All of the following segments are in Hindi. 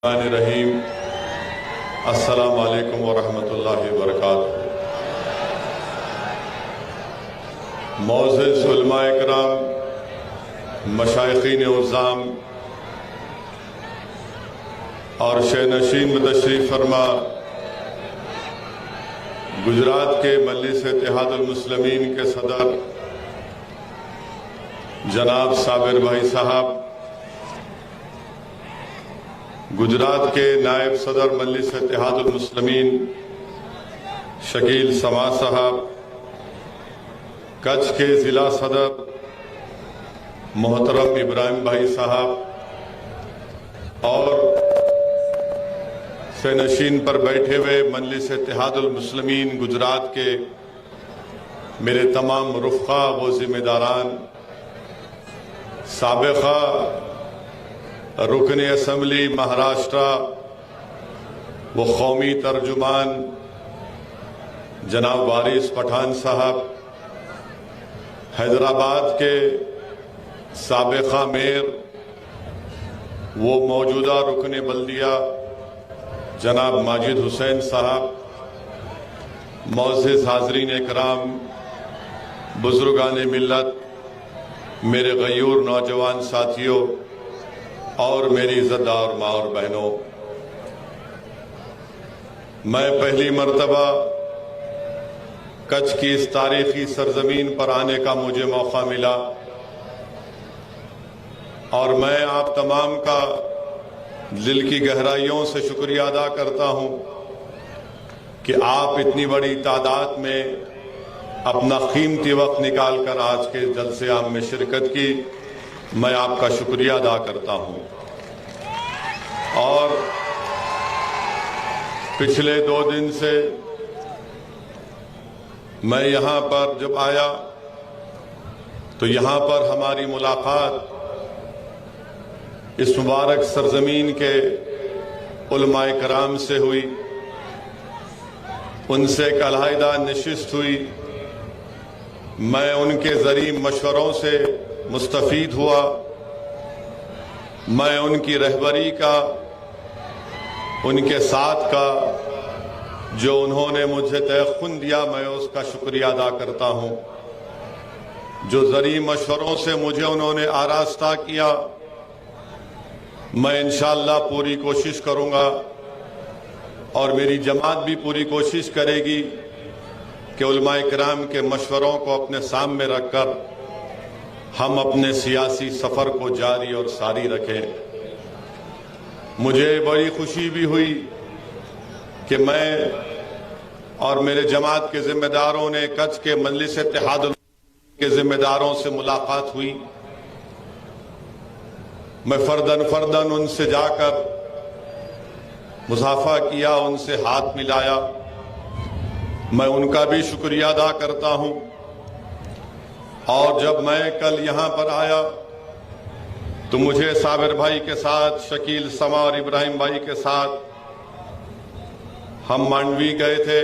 रहीम अस्सलाम वालेकुम वरहमतुल्लाहि वबरकातुहू। मोअज़्ज़िज़ उलमाए किराम, मशाइख़ीन उज़्ज़ाम और शहनशीन में तशरीफ़ फरमा गुजरात के मजलिस इत्तेहादुल मुस्लिमीन के सदर जनाब साबिर भाई साहब, गुजरात के नायब सदर मजलिस इत्तेहादुल मुस्लिमीन शकील समा साहब, कच्छ के ज़िला सदर मोहतरम इब्राहिम भाई साहब और सनशीन पर बैठे हुए मजलिस इत्तेहादुल मुस्लिमीन गुजरात के मेरे तमाम रुफ़क़ा व ज़िम्मेदारान, साबिक़ा रुकन असम्बली महाराष्ट्र व कौमी तर्जुमान जनाब वारिस पठान साहब, हैदराबाद के साबिक़ा मेयर वो मौजूदा रुकन बल्दिया जनाब माजिद हुसैन साहब, मोअज़्ज़िज़ हाज़रीन इकराम, बुज़ुर्गान मिल्लत, मेरे गयूर नौजवान साथियों और मेरी इज़्ज़तदार माँ और बहनों, मैं पहली मर्तबा कच्छ की इस तारीखी सरजमीन पर आने का मुझे मौका मिला और मैं आप तमाम का दिल की गहराइयों से शुक्रिया अदा करता हूँ कि आप इतनी बड़ी तादाद में अपना कीमती वक्त निकाल कर आज के जलसे आम में शिरकत की। मैं आपका शुक्रिया अदा करता हूँ। और पिछले 2 दिन से मैं यहाँ पर जब आया तो यहाँ पर हमारी मुलाकात इस मुबारक सरजमीन के उलमाए कराम से हुई, उनसे एक अलहदा नशिस्त हुई। मैं उनके ज़रिए मशवरों से मुस्तफ़ीद हुआ। मैं उनकी रहबरी का, उनके साथ का जो उन्होंने मुझे तयख़ुन दिया, मैं उसका शुक्रिया अदा करता हूँ। जो ज़रिए मशवरों से मुझे उन्होंने आरास्ता किया, मैं इंशाअल्लाह पूरी कोशिश करूँगा और मेरी जमात भी पूरी कोशिश करेगी कि उलमाए किराम के मशवरों को अपने सामने रखकर हम अपने सियासी सफ़र को जारी और सारी रखें। मुझे बड़ी खुशी भी हुई कि मैं और मेरे जमात के ज़िम्मेदारों ने कच्छ के मजलिस इत्तेहादुल के ज़िम्मेदारों से मुलाकात हुई। मैं फर्दन उनसे जाकर मुसाफा किया, उनसे हाथ मिलाया। मैं उनका भी शुक्रिया अदा करता हूँ। और जब मैं कल यहाँ पर आया तो मुझे साबिर भाई के साथ, शकील समा और इब्राहिम भाई के साथ हम मांडवी गए थे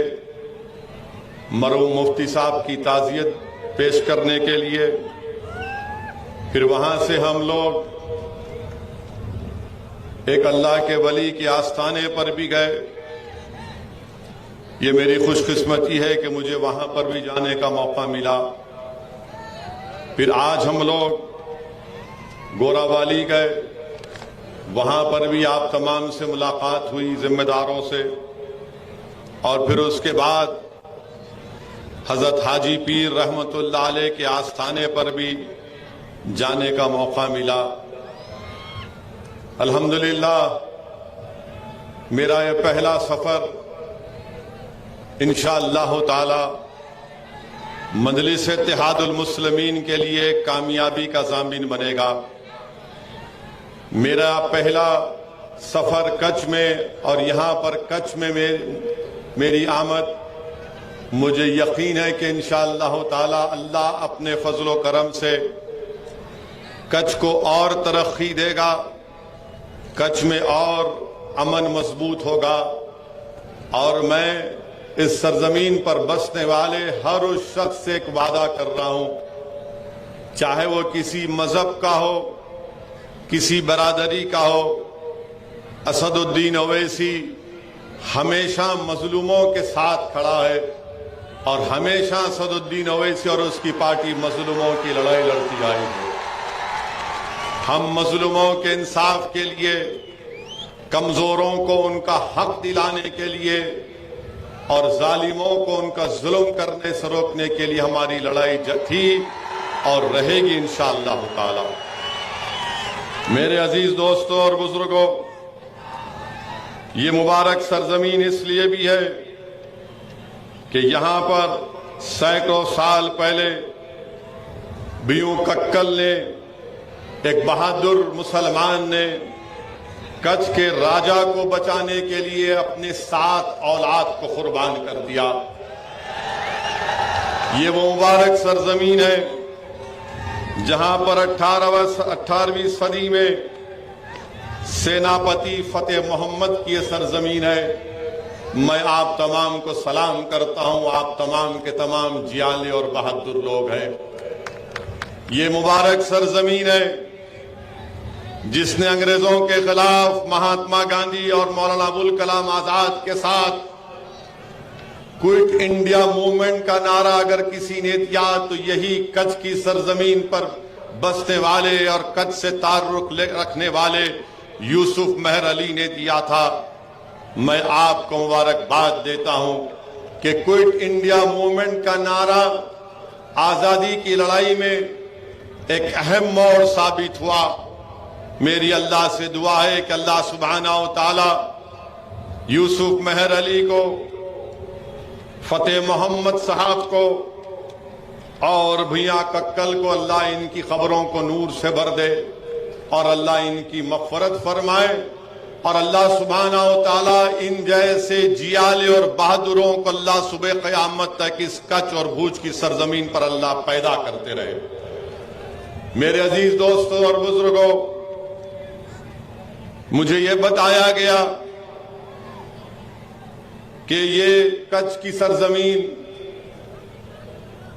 मरहूम मुफ्ती साहब की ताज़ियत पेश करने के लिए। फिर वहाँ से हम लोग एक अल्लाह के वली के आस्थाने पर भी गए। ये मेरी खुशकिस्मती है कि मुझे वहाँ पर भी जाने का मौका मिला। फिर आज हम लोग गोरावाली गए, वहाँ पर भी आप तमाम से मुलाकात हुई, जिम्मेदारों से। और फिर उसके बाद हज़रत हाजी पीर रहमतुल्लाह अलैह के आस्थाने पर भी जाने का मौका मिला। अल्हम्दुलिल्लाह मेरा ये पहला सफ़र इंशाअल्लाह ताला मजलिस इत्तेहादुल मुस्लिमीन के लिए कामयाबी का ज़ामिन बनेगा। मेरा पहला सफ़र कच्छ में और यहाँ पर कच्छ में मेरी आमद, मुझे यकीन है कि इंशाअल्लाह ताला अल्लाह अपने फजलो करम से कच्छ को और तरक्की देगा, कच्छ में और अमन मजबूत होगा। और मैं इस सरजमीन पर बसने वाले हर उस शख्स से एक वादा कर रहा हूँ, चाहे वो किसी मजहब का हो, किसी बरादरी का हो, असदुद्दीन ओवैसी हमेशा मजलूमों के साथ खड़ा है और हमेशा असदुद्दीन ओवैसी और उसकी पार्टी मजलूमों की लड़ाई लड़ती आई है। हम मजलूमों के इंसाफ के लिए, कमजोरों को उनका हक दिलाने के लिए और जालिमों को उनका जुल्म करने से रोकने के लिए हमारी लड़ाई थी और रहेगी इंशाअल्लाह ताला। मेरे अजीज दोस्तों और बुजुर्गों, ये मुबारक सरजमीन इसलिए भी है कि यहां पर सैकड़ों साल पहले बीयू कक्कल ने, एक बहादुर मुसलमान ने, कच्छ के राजा को बचाने के लिए अपने 7 औलाद को कुर्बान कर दिया। ये वो मुबारक सरजमीन है जहां पर 18वीं सदी में सेनापति फतेह मोहम्मद की सरजमीन है। मैं आप तमाम को सलाम करता हूं। आप तमाम के तमाम जियाले और बहादुर लोग हैं। ये मुबारक सरजमीन है जिसने अंग्रेजों के खिलाफ महात्मा गांधी और मौलाना अबुल कलाम आजाद के साथ क्विट इंडिया मूवमेंट का नारा अगर किसी ने दिया तो यही कच्छ की सरजमीन पर बसने वाले और कच्छ से ताल्लुक रखने वाले यूसुफ मेहर अली ने दिया था। मैं आपको मुबारकबाद देता हूं कि क्विट इंडिया मूवमेंट का नारा आजादी की लड़ाई में एक अहम मोड़ साबित हुआ। मेरी अल्लाह से दुआ है कि अल्लाह सुब्हानहू व तआला यूसुफ मेहर अली को, फतेह मोहम्मद साहब को और भैया कक्कल को अल्लाह इनकी खबरों को नूर से भर दे और अल्लाह इनकी मग़फ़िरत फरमाए और अल्लाह सुब्हानहू व तआला इन जैसे जियाले और बहादुरों को अल्लाह सुबह क़यामत तक इस कच्छ और भूज की सरजमीन पर अल्लाह पैदा करते रहे। मेरे अजीज दोस्तों और बुजुर्गों, मुझे यह बताया गया कि ये कच्छ की सरजमीन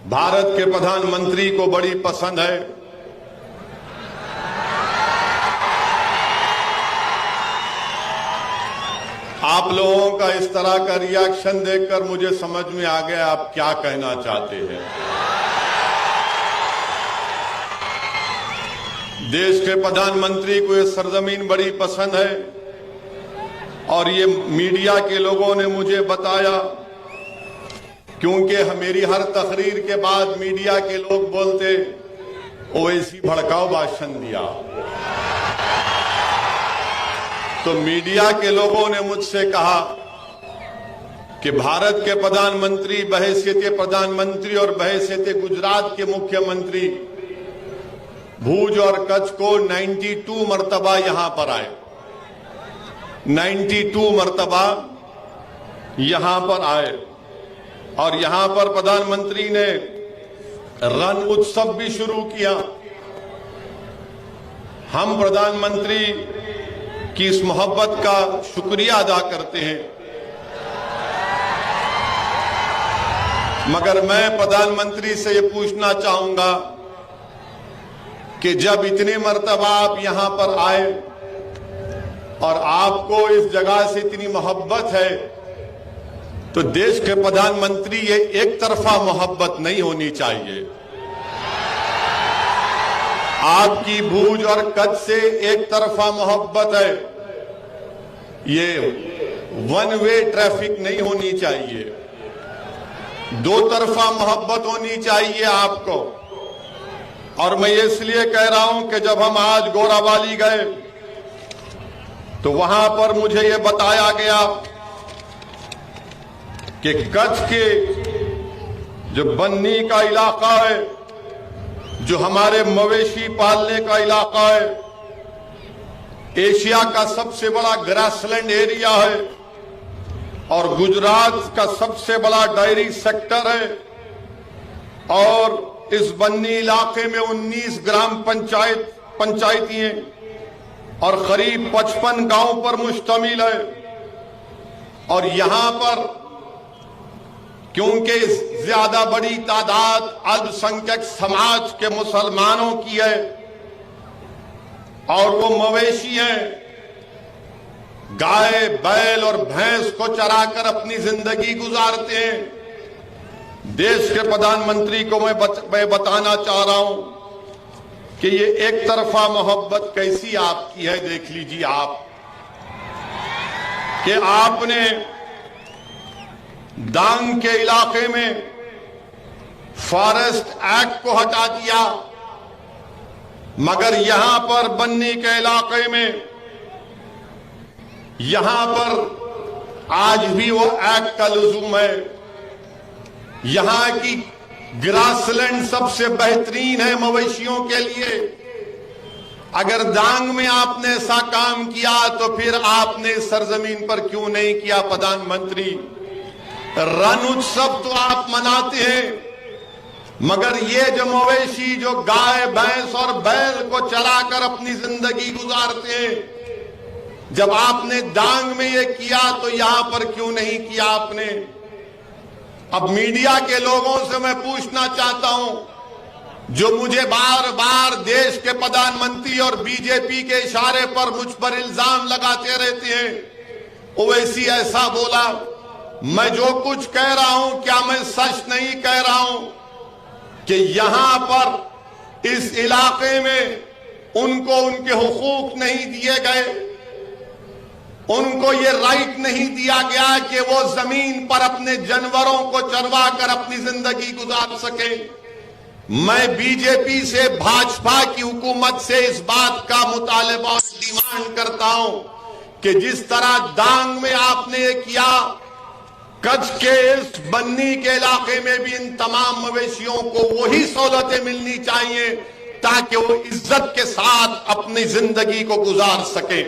भारत के प्रधानमंत्री को बड़ी पसंद है। आप लोगों का इस तरह का रिएक्शन देखकर मुझे समझ में आ गया आप क्या कहना चाहते हैं। देश के प्रधानमंत्री को ये सरजमीन बड़ी पसंद है और ये मीडिया के लोगों ने मुझे बताया, क्योंकि मेरी हर तकरीर के बाद मीडिया के लोग बोलते ओवैसी भड़काऊ भाषण दिया। तो मीडिया के लोगों ने मुझसे कहा कि भारत के प्रधानमंत्री बहैसियत प्रधानमंत्री और बहैसियत गुजरात के मुख्यमंत्री भूज और कच्छ को 92 मरतबा यहां पर आए, 92 मरतबा यहां पर आए और यहां पर प्रधानमंत्री ने रण उत्सव भी शुरू किया। हम प्रधानमंत्री की इस मोहब्बत का शुक्रिया अदा करते हैं, मगर मैं प्रधानमंत्री से ये पूछना चाहूंगा कि जब इतने मर्तबा आप यहां पर आए और आपको इस जगह से इतनी मोहब्बत है, तो देश के प्रधानमंत्री ये एक तरफा मोहब्बत नहीं होनी चाहिए। आपकी भूज और कच्छ से एक तरफा मोहब्बत है, ये वन वे ट्रैफिक नहीं होनी चाहिए, दो तरफा मोहब्बत होनी चाहिए आपको। और मैं इसलिए कह रहा हूं कि जब हम आज गोराबाली गए तो वहां पर मुझे ये बताया गया कि कच्छ के जो बन्नी का इलाका है, जो हमारे मवेशी पालने का इलाका है, एशिया का सबसे बड़ा ग्रासलैंड एरिया है और गुजरात का सबसे बड़ा डायरी सेक्टर है और इस बन्नी इलाके में 19 ग्राम पंचायती हैं और करीब 55 गांव पर मुश्तमिल है। और यहां पर क्योंकि ज्यादा बड़ी तादाद अल्पसंख्यक समाज के मुसलमानों की है और वो मवेशी हैं, गाय बैल और भैंस को चराकर अपनी जिंदगी गुजारते हैं। देश के प्रधानमंत्री को मैं बताना चाह रहा हूं कि ये एक तरफा मोहब्बत कैसी आपकी है। देख लीजिए आप कि आपने डांग के इलाके में फॉरेस्ट एक्ट को हटा दिया, मगर यहां पर बन्नी के इलाके में यहां पर आज भी वो एक्ट का लुज़ूम है। यहां की ग्रासलैंड सबसे बेहतरीन है मवेशियों के लिए। अगर डांग में आपने ऐसा काम किया तो फिर आपने सरजमीन पर क्यों नहीं किया प्रधानमंत्री? रण उत्सव तो आप मनाते हैं, मगर ये जो मवेशी जो गाय भैंस और बैल को चराकर अपनी जिंदगी गुजारते हैं, जब आपने डांग में ये किया तो यहां पर क्यों नहीं किया आपने? अब मीडिया के लोगों से मैं पूछना चाहता हूं, जो मुझे बार बार देश के प्रधानमंत्री और बीजेपी के इशारे पर मुझ पर इल्जाम लगाते रहते हैं, ओवैसी ऐसा बोला। मैं जो कुछ कह रहा हूं, क्या मैं सच नहीं कह रहा हूं कि यहां पर इस इलाके में उनको उनके हुकूक नहीं दिए गए, उनको ये राइट नहीं दिया गया कि वो जमीन पर अपने जानवरों को चरवा कर अपनी जिंदगी गुजार सके। मैं बीजेपी से, भाजपा की हुकूमत से इस बात का मुतालबा और डिमांड करता हूं कि जिस तरह डांग में आपने ये किया, कच्छ के इस बन्नी के इलाके में भी इन तमाम मवेशियों को वही सहूलतें मिलनी चाहिए ताकि वो इज्जत के साथ अपनी जिंदगी को गुजार सके।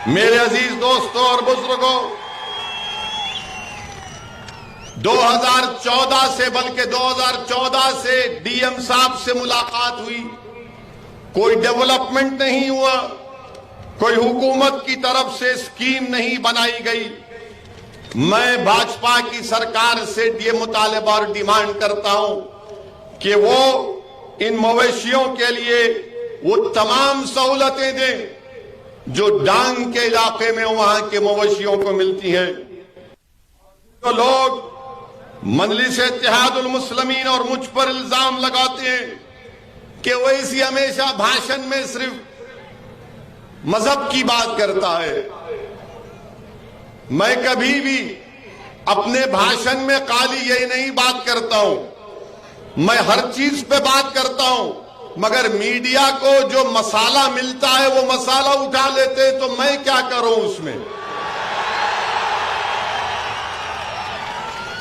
मेरे अजीज दोस्तों और बुजुर्गों, 2014 से, बल्कि 2014 से डीएम साहब से मुलाकात हुई, कोई डेवलपमेंट नहीं हुआ, कोई हुकूमत की तरफ से स्कीम नहीं बनाई गई। मैं भाजपा की सरकार से ये मुतालबा और डिमांड करता हूं कि वो इन मवेशियों के लिए वो तमाम सहूलतें दें जो डांग के इलाके में वहां के मवेशियों को मिलती हैं। तो लोग मजलिस इत्तेहादुल मुस्लिमीन और मुझ पर इल्जाम लगाते हैं कि ओवैसी हमेशा भाषण में सिर्फ मजहब की बात करता है। मैं कभी भी अपने भाषण में खाली यही नहीं बात करता हूं, मैं हर चीज पे बात करता हूं, मगर मीडिया को जो मसाला मिलता है वो मसाला उठा लेते हैं, तो मैं क्या करूं उसमें?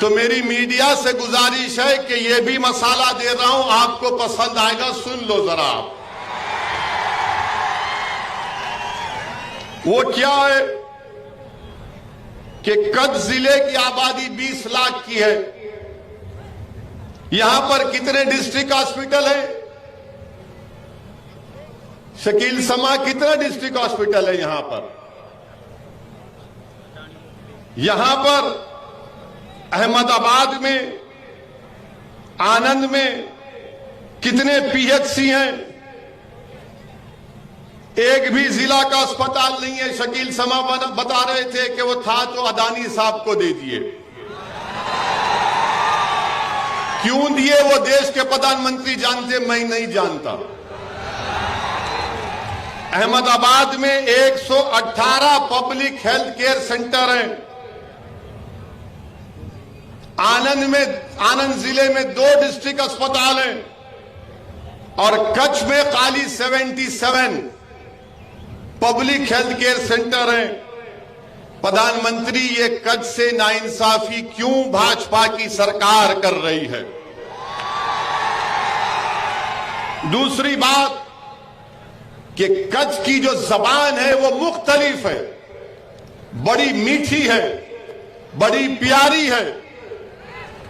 तो मेरी मीडिया से गुजारिश है कि ये भी मसाला दे रहा हूं, आपको पसंद आएगा, सुन लो जरा आप। वो क्या है कि कच्छ जिले की आबादी 20 लाख की है। यहां पर कितने डिस्ट्रिक्ट हॉस्पिटल है? शकील समा, कितना डिस्ट्रिक्ट हॉस्पिटल है यहां पर? यहां पर अहमदाबाद में, आनंद में कितने पीएचसी हैं? एक भी जिला का अस्पताल नहीं है। शकील समा बता रहे थे कि वो था तो अदानी साहब को दे दिए। क्यों दिए वो देश के प्रधानमंत्री जानते, मैं नहीं जानता। अहमदाबाद में 118 पब्लिक हेल्थ केयर सेंटर हैं। आनंद जिले में 2 डिस्ट्रिक्ट अस्पताल हैं और कच्छ में खाली 77 पब्लिक हेल्थ केयर सेंटर हैं। प्रधानमंत्री, ये कच्छ से नाइंसाफी क्यों भाजपा की सरकार कर रही है? दूसरी बात कि कच्छ की जो जबान है वो मुख्तलिफ है, बड़ी मीठी है, बड़ी प्यारी है।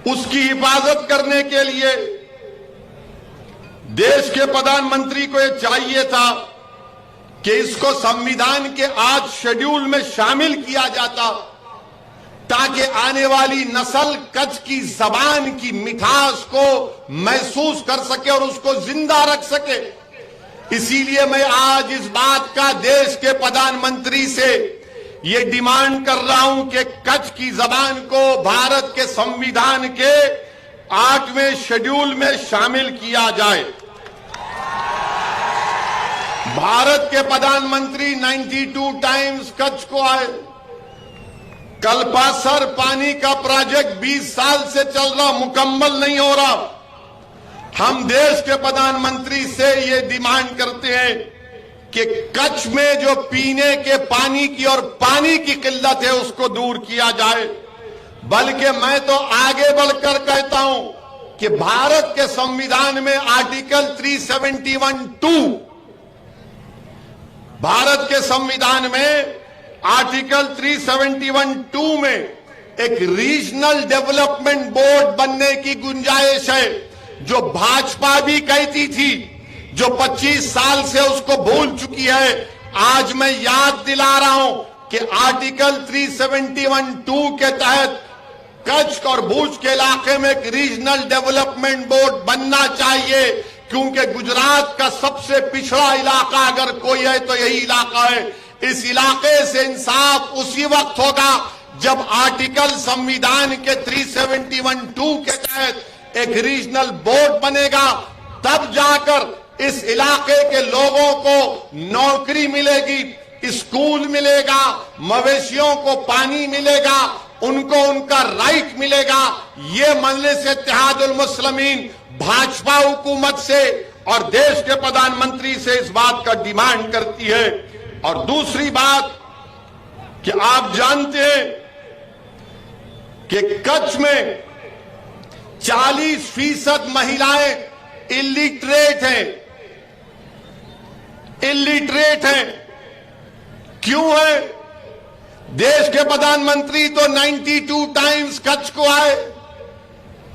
उसकी हिफाजत करने के लिए देश के प्रधानमंत्री को यह चाहिए था कि इसको संविधान के आज शेड्यूल में शामिल किया जाता ताकि आने वाली नस्ल कच्छ की जबान की मिठास को महसूस कर सके और उसको जिंदा रख सके। इसीलिए मैं आज इस बात का देश के प्रधानमंत्री से ये डिमांड कर रहा हूं कि कच्छ की जबान को भारत के संविधान के 8वें शेड्यूल में शामिल किया जाए। भारत के प्रधानमंत्री 92 टाइम्स कच्छ को आए। कल्पासर पानी का प्रोजेक्ट 20 साल से चल रहा, मुकम्मल नहीं हो रहा। हम देश के प्रधानमंत्री से ये डिमांड करते हैं कि कच्छ में जो पीने के पानी की और पानी की किल्लत है उसको दूर किया जाए। बल्कि मैं तो आगे बढ़कर कहता हूं कि भारत के संविधान में आर्टिकल 371(2) भारत के संविधान में आर्टिकल 371(2) में एक रीजनल डेवलपमेंट बोर्ड बनने की गुंजाइश है, जो भाजपा भी कहती थी, जो 25 साल से उसको भूल चुकी है। आज मैं याद दिला रहा हूं कि आर्टिकल 371(2) के तहत कच्छ और भुज के इलाके में एक रीजनल डेवलपमेंट बोर्ड बनना चाहिए, क्योंकि गुजरात का सबसे पिछड़ा इलाका अगर कोई है तो यही इलाका है। इस इलाके से इंसाफ उसी वक्त होगा जब आर्टिकल संविधान के 371(2) के तहत एक रीजनल बोर्ड बनेगा, तब जाकर इस इलाके के लोगों को नौकरी मिलेगी, स्कूल मिलेगा, मवेशियों को पानी मिलेगा, उनको उनका राइट मिलेगा। ये मजलिस इत्तेहादुल मुस्लिमीन भाजपा हुकूमत से और देश के प्रधानमंत्री से इस बात का डिमांड करती है। और दूसरी बात कि आप जानते हैं कि कच्छ में 40% महिलाएं इलिटरेट हैं। क्यों है? देश के प्रधानमंत्री तो 92 टाइम्स कच्छ को आए।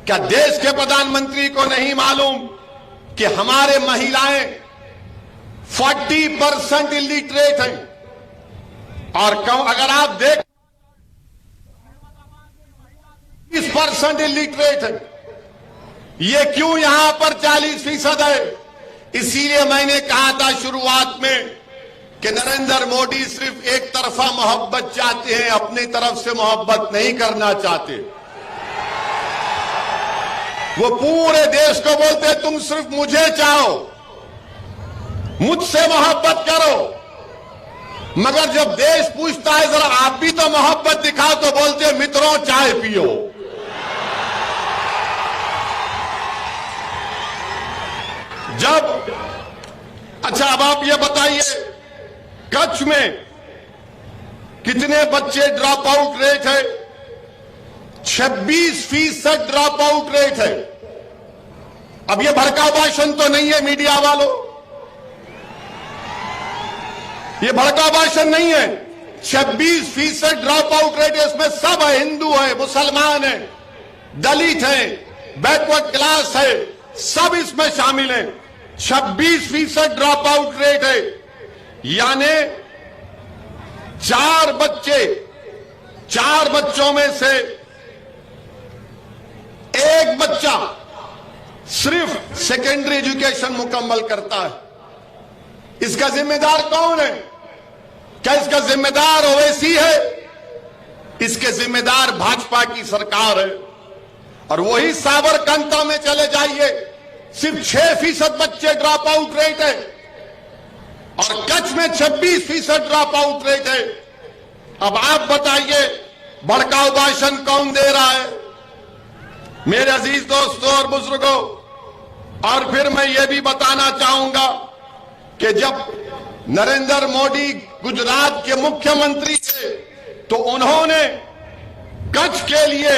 क्या देश के प्रधानमंत्री को नहीं मालूम कि हमारे महिलाएं 40% इलिटरेट हैं? और अगर आप देख 20% इलिटरेट है। ये क्यों यहां पर 40% है? इसीलिए मैंने कहा था शुरुआत में कि नरेंद्र मोदी सिर्फ एक तरफा मोहब्बत चाहते हैं, अपनी तरफ से मोहब्बत नहीं करना चाहते। वो पूरे देश को बोलते हैं तुम सिर्फ मुझे चाहो, मुझसे मोहब्बत करो, मगर जब देश पूछता है जरा आप भी तो मोहब्बत दिखाओ, तो बोलते हैं मित्रों चाय पियो। अच्छा अब आप ये बताइए कच्छ में कितने बच्चे ड्रॉप आउट रेट है? 26% ड्रॉप आउट रेट है। अब ये भड़काऊ भाषण तो नहीं है मीडिया वालों, ये भड़काऊ भाषण नहीं है। 26% ड्रॉप आउट रेट है। इसमें सब है, हिंदू है, मुसलमान है, दलित है, बैकवर्ड क्लास है, सब इसमें शामिल है। 26% ड्रॉप आउट रेट है। यानी 4 बच्चों में से एक बच्चा सिर्फ सेकेंडरी एजुकेशन मुकम्मल करता है। इसका जिम्मेदार कौन है? क्या इसका जिम्मेदार ओवैसी है? इसके जिम्मेदार भाजपा की सरकार है। और वही साबरकांता में चले जाइए, सिर्फ 6% बच्चे ड्रॉप आउट रेट है और कच्छ में 26% ड्रॉप आउट रेट है। अब आप बताइए भड़काऊ भाषण कौन दे रहा है? मेरे अजीज दोस्तों और बुजुर्गों, और फिर मैं ये भी बताना चाहूंगा कि जब नरेंद्र मोदी गुजरात के मुख्यमंत्री थे तो उन्होंने कच्छ के लिए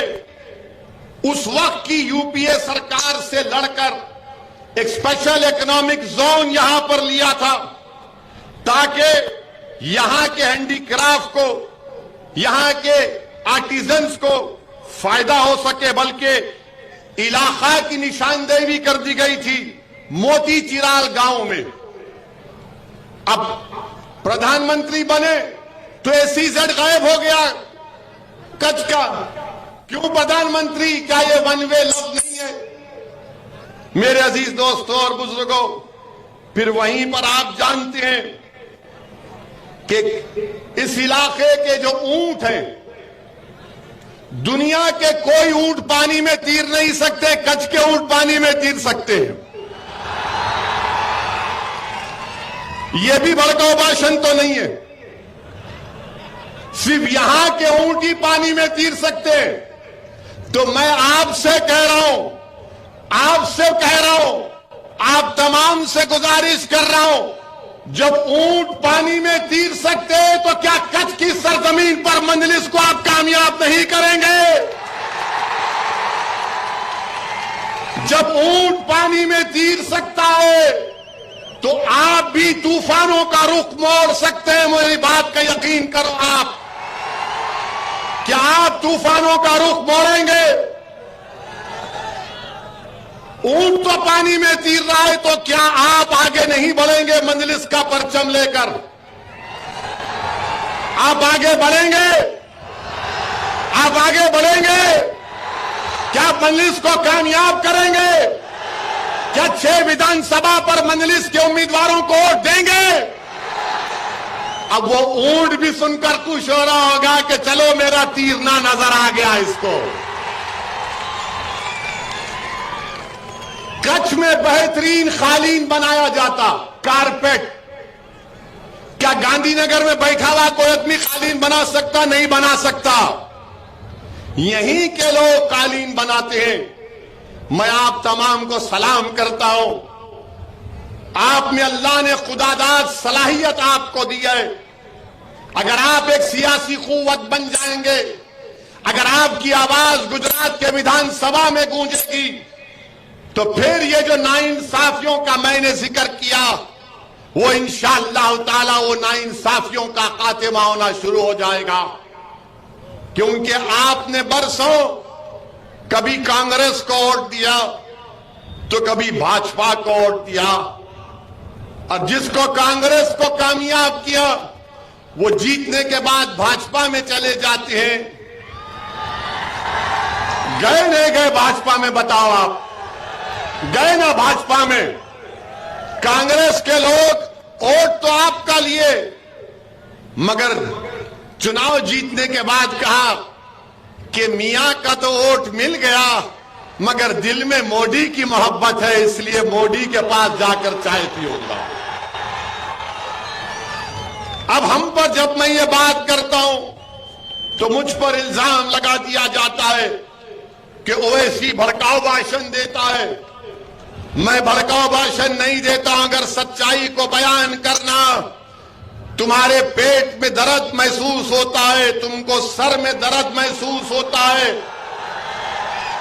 उस वक्त की यूपीए सरकार से लड़कर एक स्पेशल इकोनॉमिक जोन यहां पर लिया था, ताकि यहां के हैंडीक्राफ्ट को, यहां के आर्टिजन्स को फायदा हो सके। बल्कि इलाका की निशानदेही कर दी गई थी मोतीचिराल गांव में। अब प्रधानमंत्री बने तो एसीजेड गायब हो गया कच्छ का। क्यों प्रधानमंत्री? क्या ये वन वे लव नहीं है? मेरे अजीज दोस्तों और बुजुर्गों, फिर वहीं पर आप जानते हैं कि इस इलाके के जो ऊंट हैं, दुनिया के कोई ऊंट पानी में तैर नहीं सकते, कच्छ के ऊंट पानी में तैर सकते हैं। यह भी भड़काऊ भाषण तो नहीं है, सिर्फ यहां के ऊंट ही पानी में तैर सकते हैं। तो मैं आपसे कह रहा हूं, आप तमाम से गुजारिश कर रहा हूं, जब ऊंट पानी में तैर सकते हैं तो क्या कच्छ की सरजमीन पर मंजलिस को आप कामयाब नहीं करेंगे? जब ऊंट पानी में तैर सकता है तो आप भी तूफानों का रुख मोड़ सकते हैं। मेरी बात का यकीन करो आप, क्या आप तूफानों का रुख मोड़ेंगे? ऊंट तो पानी में तैर रहा है, तो क्या आप आगे नहीं बढ़ेंगे मंजलिस का परचम लेकर? आप आगे बढ़ेंगे? आप आगे बढ़ेंगे? क्या मंजलिस को कामयाब करेंगे? क्या 6 विधानसभा पर मंजलिस के उम्मीदवारों को वोट देंगे? अब वो ऊंट भी सुनकर खुश हो रहा होगा कि चलो मेरा तीरना नजर आ गया इसको। कच्छ में बेहतरीन कालीन बनाया जाता, कारपेट। क्या गांधीनगर में बैठा हुआ कोई आदमी कालीन बना सकता? नहीं बना सकता। यहीं के लोग कालीन बनाते हैं। मैं आप तमाम को सलाम करता हूं, आप में अल्लाह ने खुदादाद सलाहियत आपको दी है। अगर आप एक सियासी कुव्वत बन जाएंगे, अगर आपकी आवाज गुजरात के विधानसभा में गूंजेगी, तो फिर ये जो नाइंसाफियों का मैंने जिक्र किया, वो इंशाअल्लाह ताला वो नाइंसाफियों का खात्मा होना शुरू हो जाएगा। क्योंकि आपने बरसों कभी कांग्रेस को वोट दिया तो कभी भाजपा को वोट दिया, और जिसको कांग्रेस को कामयाब किया वो जीतने के बाद भाजपा में चले जाते हैं। गए नहीं गए भाजपा में? बताओ आप गए ना भाजपा में? कांग्रेस के लोग वोट तो आपका लिए, मगर चुनाव जीतने के बाद कहा कि मियां का तो वोट मिल गया, मगर दिल में मोदी की मोहब्बत है, इसलिए मोदी के पास जाकर चाय पीऊंगा। अब हम पर जब मैं ये बात करता हूं तो मुझ पर इल्जाम लगा दिया जाता है कि ओवैसी भड़काऊ भाषण देता है। मैं भड़काऊ भाषण नहीं देता। अगर सच्चाई को बयान करना, तुम्हारे पेट में दर्द महसूस होता है, तुमको सर में दर्द महसूस होता है,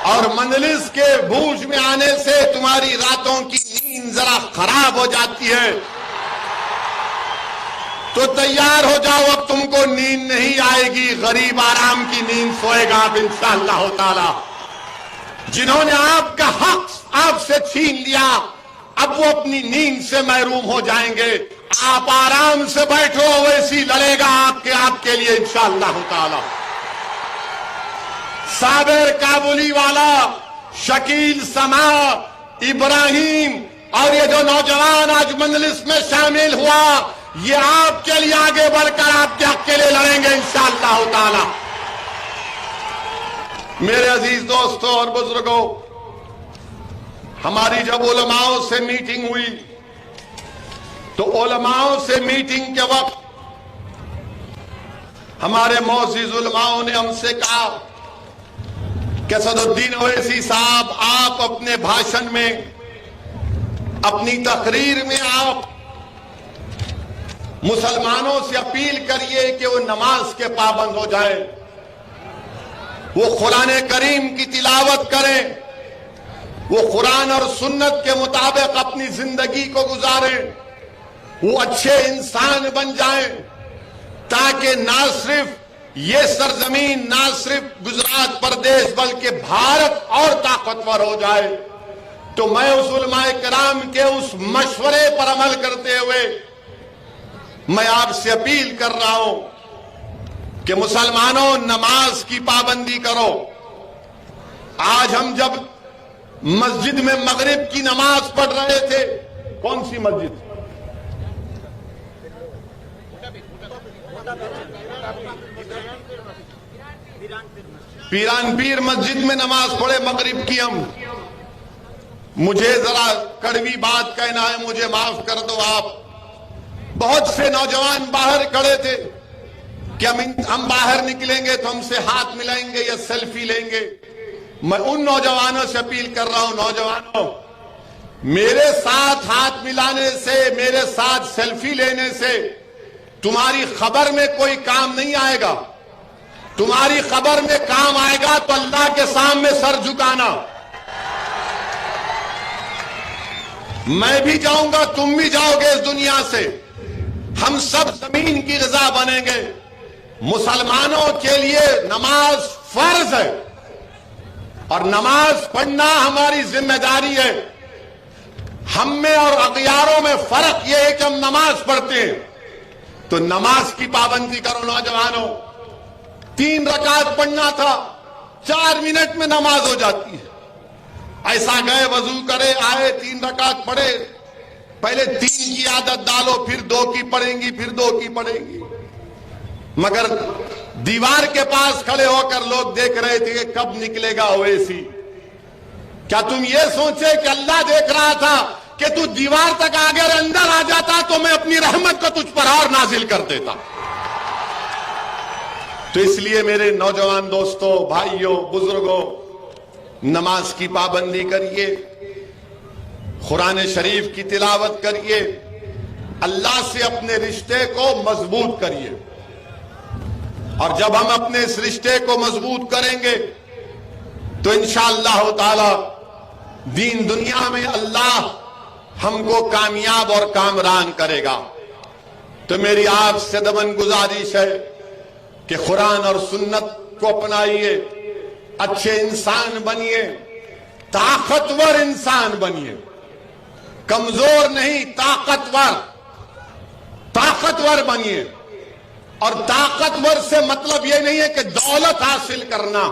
और मंजलिस के बूझ में आने से तुम्हारी रातों की नींद जरा खराब हो जाती है, तो तैयार हो जाओ, अब तुमको नींद नहीं आएगी, गरीब आराम की नींद सोएगा अब इंशाअल्लाह ताला। जिन्होंने आपका हक आपसे छीन लिया, अब वो अपनी नींद से महरूम हो जाएंगे। आप आराम से बैठो, वैसी लड़ेगा आपके लिए इंशाअल्लाह ताला। साबिर काबुली वाला, शकील समा, इब्राहिम और ये जो नौजवान आज मंजलिस में शामिल हुआ, ये आपके लिए आगे बढ़कर आपके हक के लिए लड़ेंगे इंशाअल्लाह ताला। मेरे अजीज दोस्तों और बुजुर्गों, हमारी जब उलमाओं से मीटिंग हुई तो उलमाओं से मीटिंग के वक्त हमारे मौजूद उलमाओं ने हमसे कहा कि असदुद्दीन ओवैसी साहब, आप अपने भाषण में, अपनी तकरीर में आप मुसलमानों से अपील करिए कि वो नमाज के पाबंद हो जाए, वो कुरान करीम की तिलावत करें, वो कुरान और सुन्नत के मुताबिक अपनी जिंदगी को गुजारें, वो अच्छे इंसान बन जाएं, ताकि ना सिर्फ ये सरजमीन, ना सिर्फ गुजरात प्रदेश बल्कि भारत और ताकतवर हो जाए। तो मैं उस उलमाए किराम के उस मशवरे पर अमल करते हुए मैं आपसे अपील कर रहा हूं कि मुसलमानों, नमाज की पाबंदी करो। आज हम जब मस्जिद में मगरिब की नमाज पढ़ रहे थे, कौन सी मस्जिद? पीरानपीर मस्जिद में नमाज पढ़े मगरिब की हम। मुझे जरा कड़वी बात कहना है, मुझे माफ कर दो आप। बहुत से नौजवान बाहर खड़े थे कि हम बाहर निकलेंगे तो हमसे हाथ मिलाएंगे या सेल्फी लेंगे। मैं उन नौजवानों से अपील कर रहा हूं, नौजवानों, मेरे साथ हाथ मिलाने से, मेरे साथ सेल्फी लेने से तुम्हारी खबर में कोई काम नहीं आएगा। तुम्हारी खबर में काम आएगा तो अल्लाह के सामने सर झुकाना। मैं भी जाऊंगा, तुम भी जाओगे इस दुनिया से, हम सब जमीन की ग़िज़ा बनेंगे। मुसलमानों के लिए नमाज फर्ज है और नमाज पढ़ना हमारी जिम्मेदारी है। हम में और अगयारों में फर्क यह है कि हम नमाज पढ़ते हैं, तो नमाज की पाबंदी करो नौजवानों। 3 रकात पढ़ना था, 4 मिनट में नमाज हो जाती है। ऐसा गए, वजू करे, आए, 3 रकात पढ़े, पहले 3 की आदत डालो, फिर 2 की पढ़ेंगी, फिर 2 की पढ़ेंगी। मगर दीवार के पास खड़े होकर लोग देख रहे थे कि कब निकलेगा ओवैसी। क्या तुम ये सोचे कि अल्लाह देख रहा था कि तू दीवार तक अगर अंदर आ जाता तो मैं अपनी रहमत को तुझ पर और नाजिल कर देता। तो इसलिए मेरे नौजवान दोस्तों, भाइयों, बुजुर्गों, नमाज की पाबंदी करिए, कुरान शरीफ की तिलावत करिए, अल्लाह से अपने रिश्ते को मजबूत करिए। और जब हम अपने इस रिश्ते को मजबूत करेंगे तो इंशाअल्लाह ताला दीन दुनिया में अल्लाह हमको कामयाब और कामरान करेगा। तो मेरी आपसे दमन गुजारिश है कि कुरान और सुन्नत को अपनाइए, अच्छे इंसान बनिए, ताकतवर इंसान बनिए, कमजोर नहीं, ताकतवर बनिए। और ताकतवर से मतलब यह नहीं है कि दौलत हासिल करना,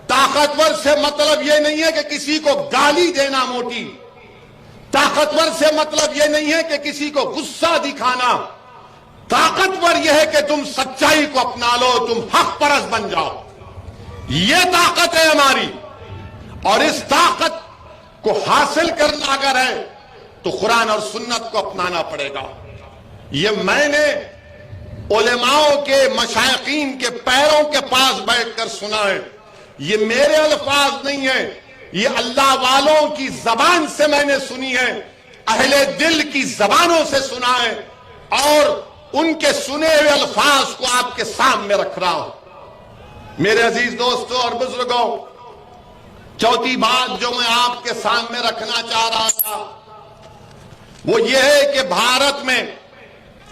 ताकतवर से मतलब यह नहीं है कि किसी को गाली देना मोटी, ताकतवर से मतलब यह नहीं है कि किसी को गुस्सा दिखाना, ताकतवर यह है कि तुम सच्चाई को अपना लो, तुम हक परस्त बन जाओ। यह ताकत है हमारी। और इस ताकत को हासिल करना अगर है तो कुरान और सुन्नत को अपनाना पड़ेगा। यह मैंने उलेमाओं के, मशाइखीन के पैरों के पास बैठकर सुना है। ये मेरे अल्फाज नहीं है, ये अल्लाह वालों की जबान से मैंने सुनी है, अहले दिल की जबानों से सुना है और उनके सुने हुए अल्फाज को आपके सामने रख रहा हूं। मेरे अजीज दोस्तों और बुजुर्गों, चौथी बात जो मैं आपके सामने रखना चाह रहा था वो ये है कि भारत में,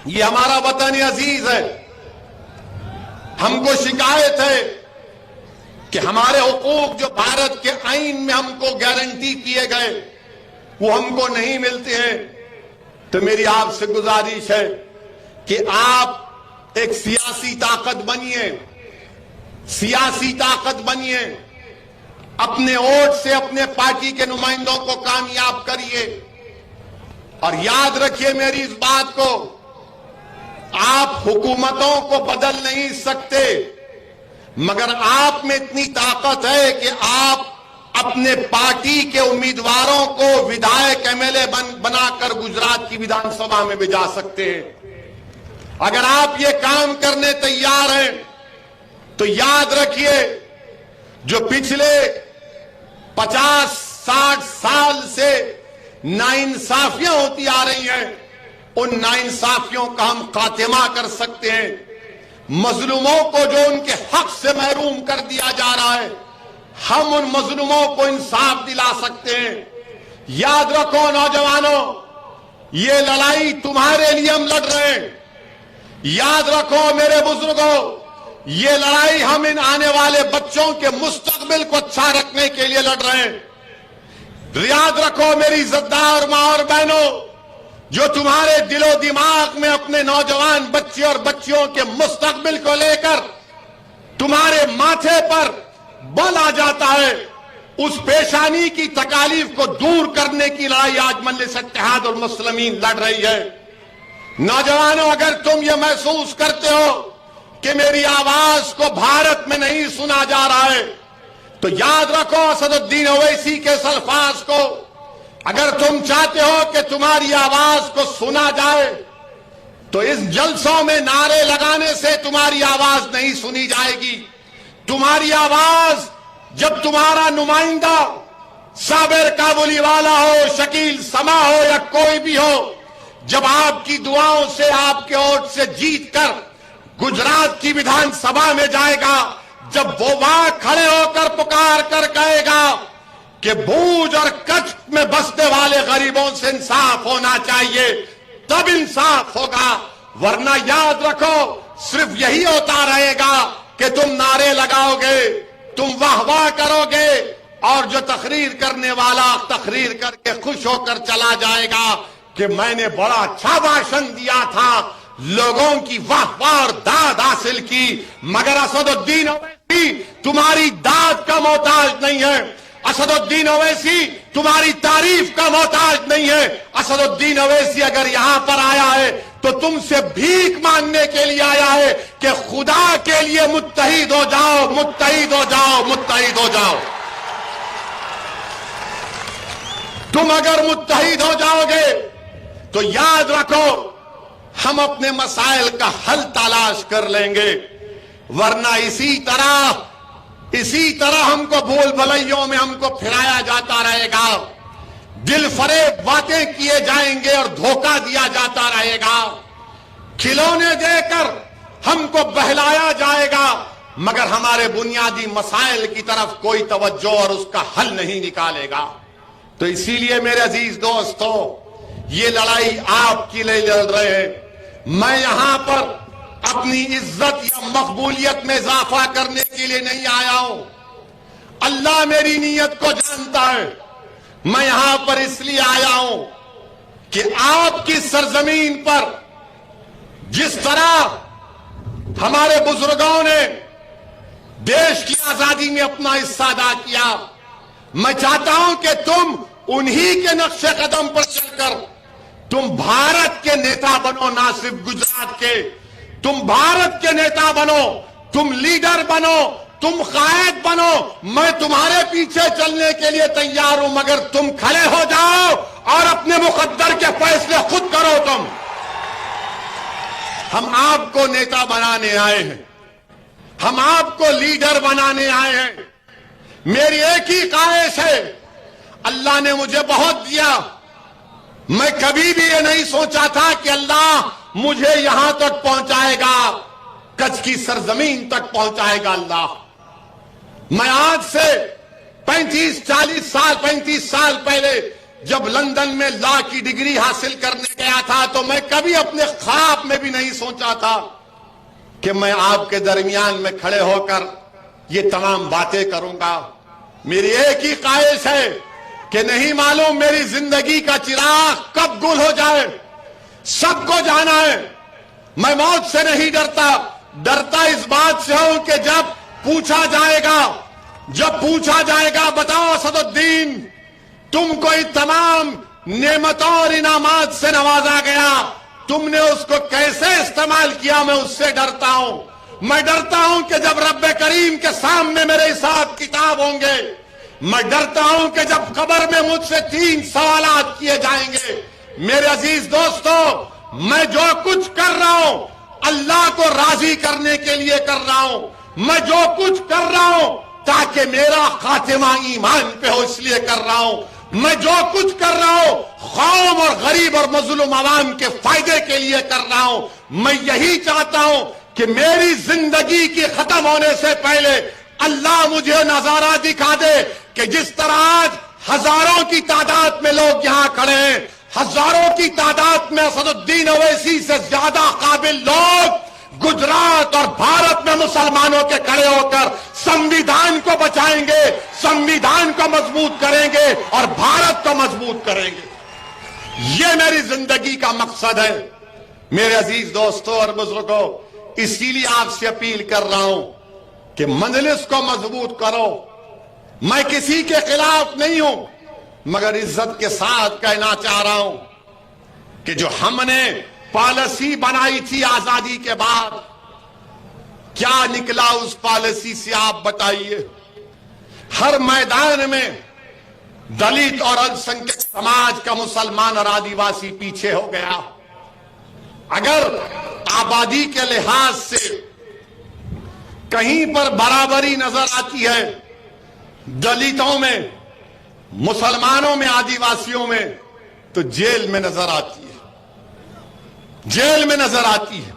ये हमारा वतन अजीज है, हमको शिकायत है कि हमारे हुकूक जो भारत के आईन में हमको गारंटी किए गए वो हमको नहीं मिलते हैं। तो मेरी आपसे गुजारिश है कि आप एक सियासी ताकत बनिए, सियासी ताकत बनिए, अपने वोट से अपने पार्टी के नुमाइंदों को कामयाब करिए। और याद रखिए मेरी इस बात को, आप हुकूमतों को बदल नहीं सकते, मगर आप में इतनी ताकत है कि आप अपने पार्टी के उम्मीदवारों को विधायक एमएलए बनाकर गुजरात की विधानसभा में भी जा सकते हैं। अगर आप ये काम करने तैयार हैं तो याद रखिए, जो पिछले 50-60 साल से नाइंसाफियां होती आ रही हैं, उन नाइंसाफियों का हम खात्मा कर सकते हैं। मजलूमों को जो उनके हक से महरूम कर दिया जा रहा है, हम उन मजलूमों को इंसाफ दिला सकते हैं। याद रखो नौजवानों, ये लड़ाई तुम्हारे लिए हम लड़ रहे हैं। याद रखो मेरे बुजुर्गों, ये लड़ाई हम इन आने वाले बच्चों के मुस्तकबिल को अच्छा रखने के लिए लड़ रहे हैं। याद रखो मेरी इज्जतदार मां और बहनों, जो तुम्हारे दिलो दिमाग में अपने नौजवान बच्चे और बच्चियों के मुस्तकबिल को लेकर तुम्हारे माथे पर बल आ जाता है, उस पेशानी की तकालीफ को दूर करने की लड़ाई आज मजलिस इत्तेहाद और मुस्लिमीन लड़ रही है। नौजवानों, अगर तुम ये महसूस करते हो कि मेरी आवाज को भारत में नहीं सुना जा रहा है, तो याद रखो असदुद्दीन ओवैसी के इस अल्फाज को। अगर तुम चाहते हो कि तुम्हारी आवाज को सुना जाए, तो इस जलसों में नारे लगाने से तुम्हारी आवाज नहीं सुनी जाएगी। तुम्हारी आवाज जब तुम्हारा नुमाइंदा साबिर काबुली वाला हो, शकील समा हो या कोई भी हो, जब आपकी दुआओं से, आपके वोट से जीत कर गुजरात की विधानसभा में जाएगा, जब वो वहां खड़े होकर पुकार कर कहेगा कि भूज और कच्छ में बसने वाले गरीबों से इंसाफ होना चाहिए, तब इंसाफ होगा। वरना याद रखो, सिर्फ यही होता रहेगा कि तुम नारे लगाओगे, तुम वाह वाह करोगे, और जो तकरीर करने वाला तकरीर करके खुश होकर चला जाएगा कि मैंने बड़ा अच्छा भाषण दिया था, लोगों की वाह वाह और दाद हासिल की। मगर असदुद्दीन ओवैसी तुम्हारी दाद का मोहताज नहीं है, असदुद्दीन ओवैसी तुम्हारी तारीफ का मोहताज नहीं है। असदुद्दीन ओवैसी अगर यहां पर आया है तो तुमसे भीख मांगने के लिए आया है कि खुदा के लिए मुत्तहिद हो जाओ, मुत्तहिद हो जाओ, मुत्तहिद हो जाओ। तुम अगर मुत्तहिद हो जाओगे तो याद रखो, हम अपने मसाइल का हल तलाश कर लेंगे। वरना इसी तरह हमको भूल भलैयों में हमको फिराया जाता रहेगा, दिल फरेब बातें किए जाएंगे और धोखा दिया जाता रहेगा, खिलौने देकर हमको बहलाया जाएगा, मगर हमारे बुनियादी मसाइल की तरफ कोई तवज्जो और उसका हल नहीं निकालेगा। तो इसीलिए मेरे अजीज दोस्तों, ये लड़ाई आपके लिए लड़ रहे हैं। मैं यहां पर अपनी इज्जत या मकबूलियत में इजाफा करने के लिए नहीं आया हूं। अल्लाह मेरी नीयत को जानता है। मैं यहां पर इसलिए आया हूं कि आपकी सरजमीन पर जिस तरह हमारे बुजुर्गों ने देश की आजादी में अपना हिस्सा अदा किया, मैं चाहता हूं कि तुम उन्हीं के नक्शे कदम पर चलकर तुम भारत के नेता बनो, ना सिर्फ गुजरात के। तुम भारत के नेता बनो, तुम लीडर बनो, तुम कायद बनो। मैं तुम्हारे पीछे चलने के लिए तैयार हूं, मगर तुम खड़े हो जाओ और अपने मुकद्दर के फैसले खुद करो। तुम, हम आपको नेता बनाने आए हैं, हम आपको लीडर बनाने आए हैं। मेरी एक ही ख्वाहिश है, अल्लाह ने मुझे बहुत दिया। मैं कभी भी ये नहीं सोचा था कि अल्लाह मुझे यहां तक पहुंचाएगा, कच्छ की सरजमीन तक पहुंचाएगा अल्लाह। मैं आज से 35 साल पहले जब लंदन में लॉ की डिग्री हासिल करने गया था, तो मैं कभी अपने ख्वाब में भी नहीं सोचा था कि मैं आपके दरमियान में खड़े होकर ये तमाम बातें करूंगा। मेरी एक ही ख्वाहिश है कि नहीं मालूम मेरी जिंदगी का चिराग कब गुल हो जाए, सबको जाना है। मैं मौत से नहीं डरता, डरता इस बात से हूं कि जब पूछा जाएगा बताओ असदुद्दीन, तुमको इन तमाम नेमतों और इनामात से नवाजा गया, तुमने उसको कैसे इस्तेमाल किया, मैं उससे डरता हूं। मैं डरता हूं कि जब रब्बे करीम के सामने मेरे हिसाब किताब होंगे, मैं डरता हूं कि जब कब्र में मुझसे 3 सवालात किए जाएंगे। मेरे अजीज दोस्तों, मैं जो कुछ कर रहा हूं अल्लाह को राजी करने के लिए कर रहा हूं। मैं जो कुछ कर रहा हूं ताकि मेरा खातिमा ईमान पे हो, इसलिए कर रहा हूं। मैं जो कुछ कर रहा हूं कौम और गरीब और मजलूम आवाम के फायदे के लिए कर रहा हूं। मैं यही चाहता हूं कि मेरी जिंदगी के खत्म होने से पहले अल्लाह मुझे नजारा दिखा दे कि जिस तरह आज हजारों की तादाद में लोग यहां खड़े हैं, हजारों की तादाद में असदुद्दीन ओवैसी से ज्यादा काबिल लोग गुजरात और भारत में मुसलमानों के खड़े होकर संविधान को बचाएंगे, संविधान को मजबूत करेंगे और भारत को मजबूत करेंगे। ये मेरी जिंदगी का मकसद है। मेरे अजीज दोस्तों और बुजुर्गों, इसीलिए आपसे अपील कर रहा हूं कि मजलिस को मजबूत करो। मैं किसी के खिलाफ नहीं हूं, मगर इज्जत के साथ कहना चाह रहा हूं कि जो हमने पॉलिसी बनाई थी आजादी के बाद, क्या निकला उस पॉलिसी से आप बताइए। हर मैदान में दलित और अल्पसंख्यक समाज का मुसलमान और आदिवासी पीछे हो गया। अगर आबादी के लिहाज से कहीं पर बराबरी नजर आती है, दलितों में, मुसलमानों में, आदिवासियों में, तो जेल में नजर आती है, जेल में नजर आती है।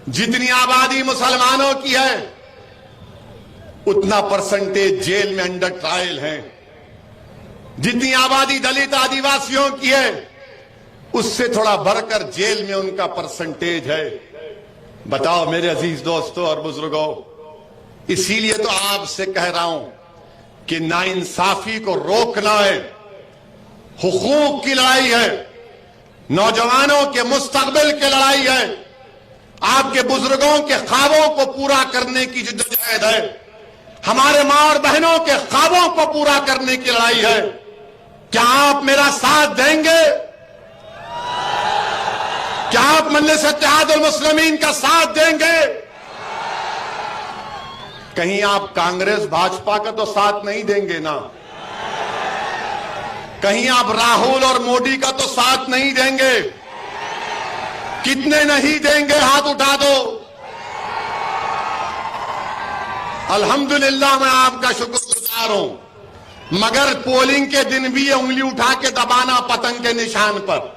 जितनी आबादी मुसलमानों की है उतना परसेंटेज जेल में अंडर ट्रायल है। जितनी आबादी दलित आदिवासियों की है उससे थोड़ा बढ़कर जेल में उनका परसेंटेज है। बताओ मेरे अजीज दोस्तों और बुजुर्गों, इसीलिए तो आपसे कह रहा हूं कि नाइंसाफी को रोकना है। हुकूक की लड़ाई है, नौजवानों के मुस्तकबिल की लड़ाई है, आपके बुजुर्गों के ख्वाबों को पूरा करने की जद्दोजहद है, हमारे मां और बहनों के ख्वाबों को पूरा करने की लड़ाई है। क्या आप मेरा साथ देंगे? क्या आप मजलिस इत्तेहादुल मुस्लिमीन का साथ देंगे? कहीं आप कांग्रेस भाजपा का तो साथ नहीं देंगे ना? कहीं आप राहुल और मोदी का तो साथ नहीं देंगे? कितने नहीं देंगे? हाथ उठा दो। अल्हम्दुलिल्लाह मैं आपका शुक्रगुजार हूं, मगर पोलिंग के दिन भी ये उंगली उठा के दबाना पतंग के निशान पर।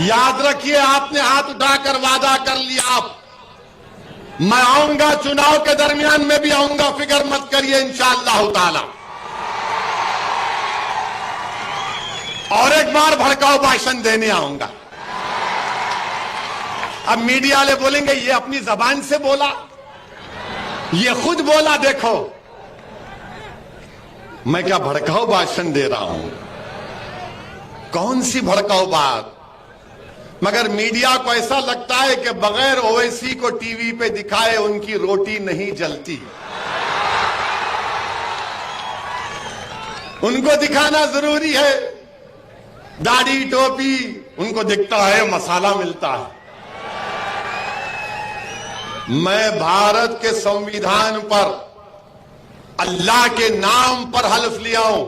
याद रखिए, आपने हाथ उठाकर वादा कर लिया, आप मैं आऊंगा, चुनाव के दरमियान में भी आऊंगा, फिक्र मत करिए इंशाअल्लाह ताला। और एक बार भड़काऊ भाषण देने आऊंगा। अब मीडिया वाले बोलेंगे ये अपनी जबान से बोला, ये खुद बोला, देखो। मैं क्या भड़काऊ भाषण दे रहा हूं? कौन सी भड़काऊ बात? मगर मीडिया को ऐसा लगता है कि बगैर ओवैसी को टीवी पे दिखाए उनकी रोटी नहीं जलती। उनको दिखाना जरूरी है, दाढ़ी टोपी, उनको दिखता है मसाला मिलता है। मैं भारत के संविधान पर, अल्लाह के नाम पर हल्फ लिया हूं।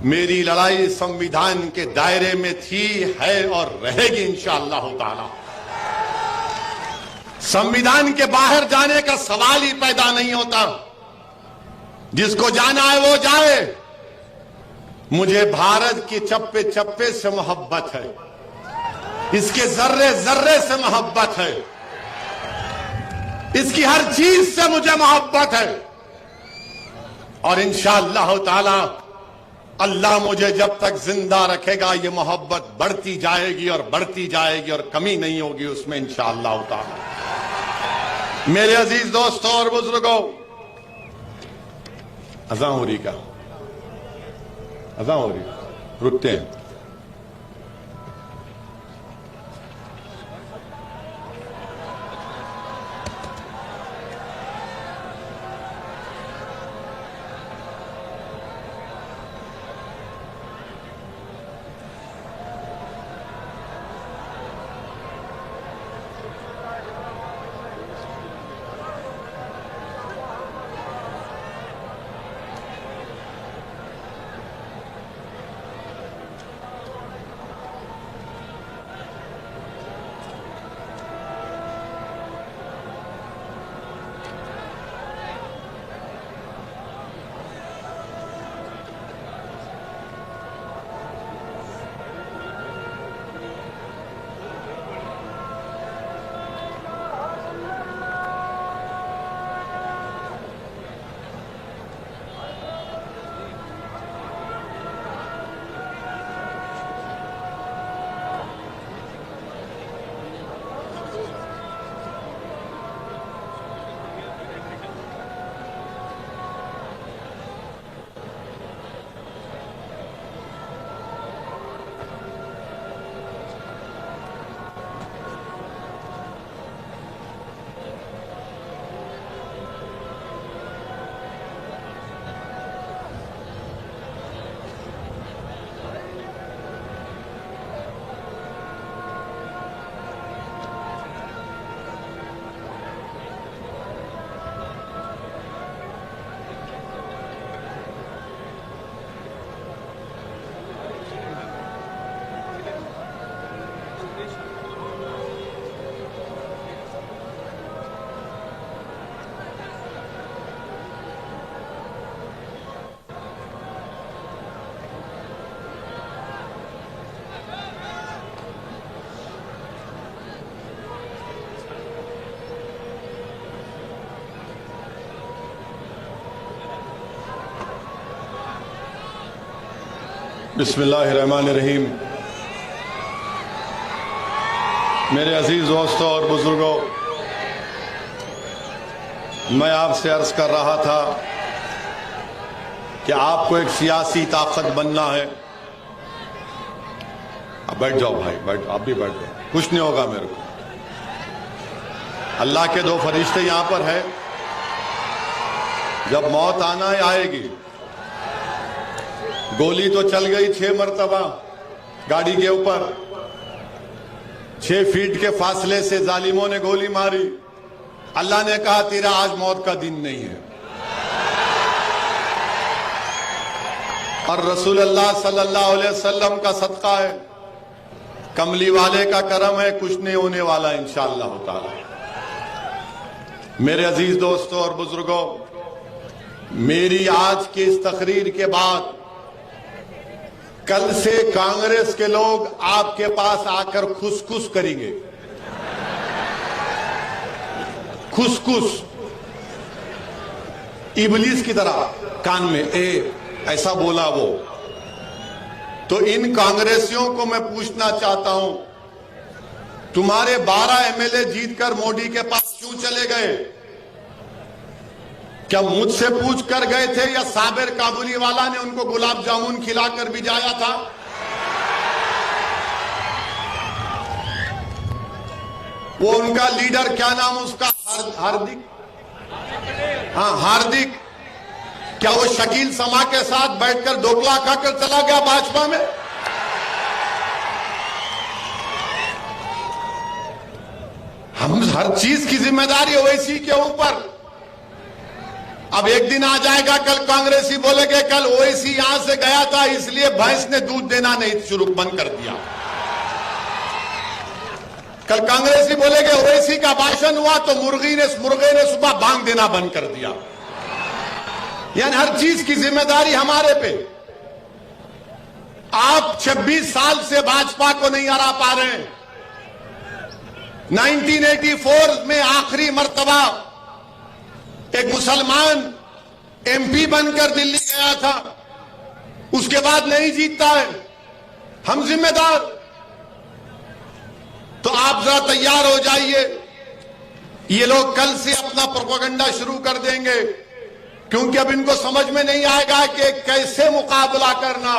मेरी लड़ाई संविधान के दायरे में थी, है और रहेगी इंशाअल्लाह ताला। संविधान के बाहर जाने का सवाल ही पैदा नहीं होता। जिसको जाना है वो जाए। मुझे भारत की चप्पे चप्पे से मोहब्बत है, इसके जर्रे जर्रे से मोहब्बत है, इसकी हर चीज से मुझे मोहब्बत है। और इंशाअल्लाह ताला अल्लाह मुझे जब तक जिंदा रखेगा ये मोहब्बत बढ़ती जाएगी और बढ़ती जाएगी और कमी नहीं होगी उसमें इंशाअल्लाह ताला। मेरे अजीज दोस्तों और बुजुर्गों, अज़ान हो रही का, अज़ान हो रही, रुकते हैं। बिस्मिल्लाहिर्रहमानिर्रहीम। मेरे अजीज दोस्तों और बुजुर्गों, मैं आपसे अर्ज कर रहा था कि आपको एक सियासी ताकत बनना है। अब बैठ जाओ भाई, बैठ, आप भी बैठ जाओ, कुछ नहीं होगा मेरे को। अल्लाह के दो फरिश्ते यहां पर है, जब मौत आना है आएगी। गोली तो चल गई 6 मरतबा गाड़ी के ऊपर, 6 फीट के फासले से जालिमों ने गोली मारी। अल्लाह ने कहा तेरा आज मौत का दिन नहीं है। और रसूल अल्लाह सल्लल्लाहु अलैहि वसल्लम का सदका है, कमली वाले का करम है, कुछ नहीं होने वाला इंशाअल्लाह ताला। मेरे अजीज दोस्तों और बुजुर्गों, मेरी आज की इस तकरीर के बाद कल से कांग्रेस के लोग आपके पास आकर खुसखुस करेंगे। खुसखुस इबलीस की तरह कान में, ऐसा बोला वो। तो इन कांग्रेसियों को मैं पूछना चाहता हूं, तुम्हारे 12 एमएलए जीतकर मोदी के पास क्यों चले गए? क्या मुझसे पूछ कर गए थे या साबिर काबुली वाला ने उनको गुलाब जामुन खिलाकर भिजाया था? वो उनका लीडर, क्या नाम उसका, हार्दिक, हाँ हार्दिक, क्या वो शकील समा के साथ बैठकर ढोकला खाकर चला गया भाजपा में? हम हर चीज की जिम्मेदारी ओवैसी के ऊपर। अब एक दिन आ जाएगा, कल कांग्रेसी बोलेंगे कल ओवैसी यहां से गया था इसलिए भैंस ने दूध देना नहीं शुरू बंद कर दिया। कल कांग्रेसी बोलेंगे ओवैसी का भाषण हुआ तो मुर्गे ने सुबह बांग देना बंद कर दिया। यानी हर चीज की जिम्मेदारी हमारे पे। आप 26 साल से भाजपा को नहीं हरा पा रहे हैं। 1984 में आखिरी मर्तबा एक मुसलमान एमपी बनकर दिल्ली गया था, उसके बाद नहीं जीतता है। हम जिम्मेदार। तो आप जरा तैयार हो जाइए, ये लोग कल से अपना प्रोपेगेंडा शुरू कर देंगे, क्योंकि अब इनको समझ में नहीं आएगा कि कैसे मुकाबला करना।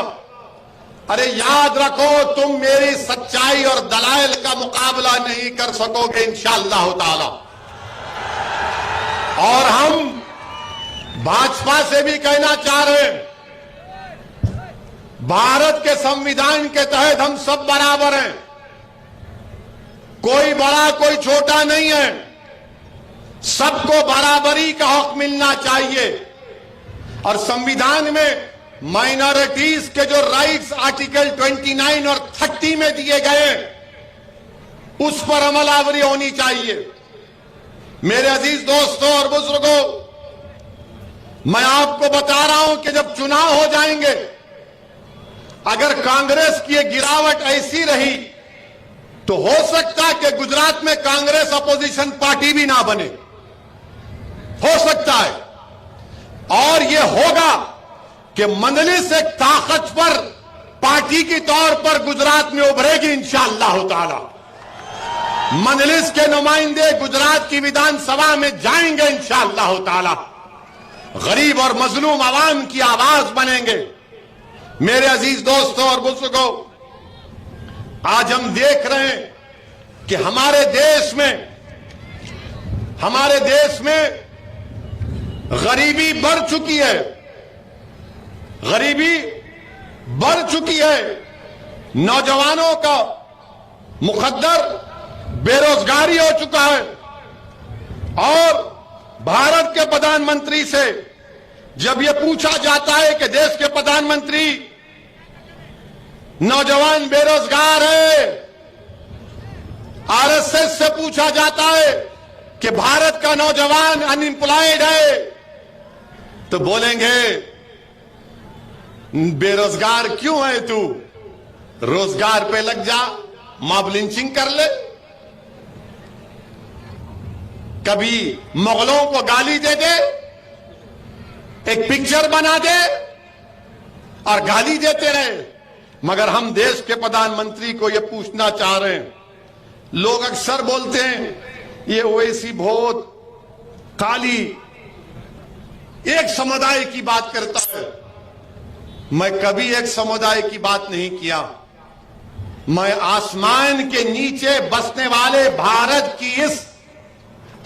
अरे याद रखो, तुम मेरी सच्चाई और दलाइल का मुकाबला नहीं कर सकोगे इंशाअल्लाह ताला। और हम भाजपा से भी कहना चाह रहे हैं, भारत के संविधान के तहत हम सब बराबर हैं। कोई बड़ा कोई छोटा नहीं है, सबको बराबरी का हक मिलना चाहिए। और संविधान में माइनॉरिटीज के जो राइट्स आर्टिकल 29 और 30 में दिए गए, उस पर अमलावरी होनी चाहिए। मेरे अजीज दोस्तों और बुजुर्गों, मैं आपको बता रहा हूं कि जब चुनाव हो जाएंगे, अगर कांग्रेस की ये गिरावट ऐसी रही तो हो सकता है कि गुजरात में कांग्रेस अपोजिशन पार्टी भी ना बने, हो सकता है। और ये होगा कि मजलिस एक ताकतवर पार्टी के तौर पर गुजरात में उभरेगी इंशाअल्लाह ताला। मजलिस के नुमाइंदे गुजरात की विधानसभा में जाएंगे इंशाअल्लाह ताला, गरीब और मजलूम आवाम की आवाज बनेंगे। मेरे अजीज दोस्तों और बुजुर्गों, आज हम देख रहे हैं कि हमारे देश में गरीबी बढ़ चुकी है, गरीबी बढ़ चुकी है। नौजवानों का मुकद्दर बेरोजगारी हो चुका है। और भारत के प्रधानमंत्री से जब यह पूछा जाता है कि देश के प्रधानमंत्री, नौजवान बेरोजगार है, आरएसएस से पूछा जाता है कि भारत का नौजवान अनएम्प्लॉयड है, तो बोलेंगे बेरोजगार क्यों है तू, रोजगार पे लग जा, मॉब लिंचिंग कर ले। कभी मुगलों को गाली दे दे, एक पिक्चर बना दे और गाली देते रहे। मगर हम देश के प्रधानमंत्री को यह पूछना चाह रहे हैं, लोग अक्सर बोलते हैं ये ओवैसी बहुत खाली एक समुदाय की बात करता है। मैं कभी एक समुदाय की बात नहीं किया। मैं आसमान के नीचे बसने वाले भारत की इस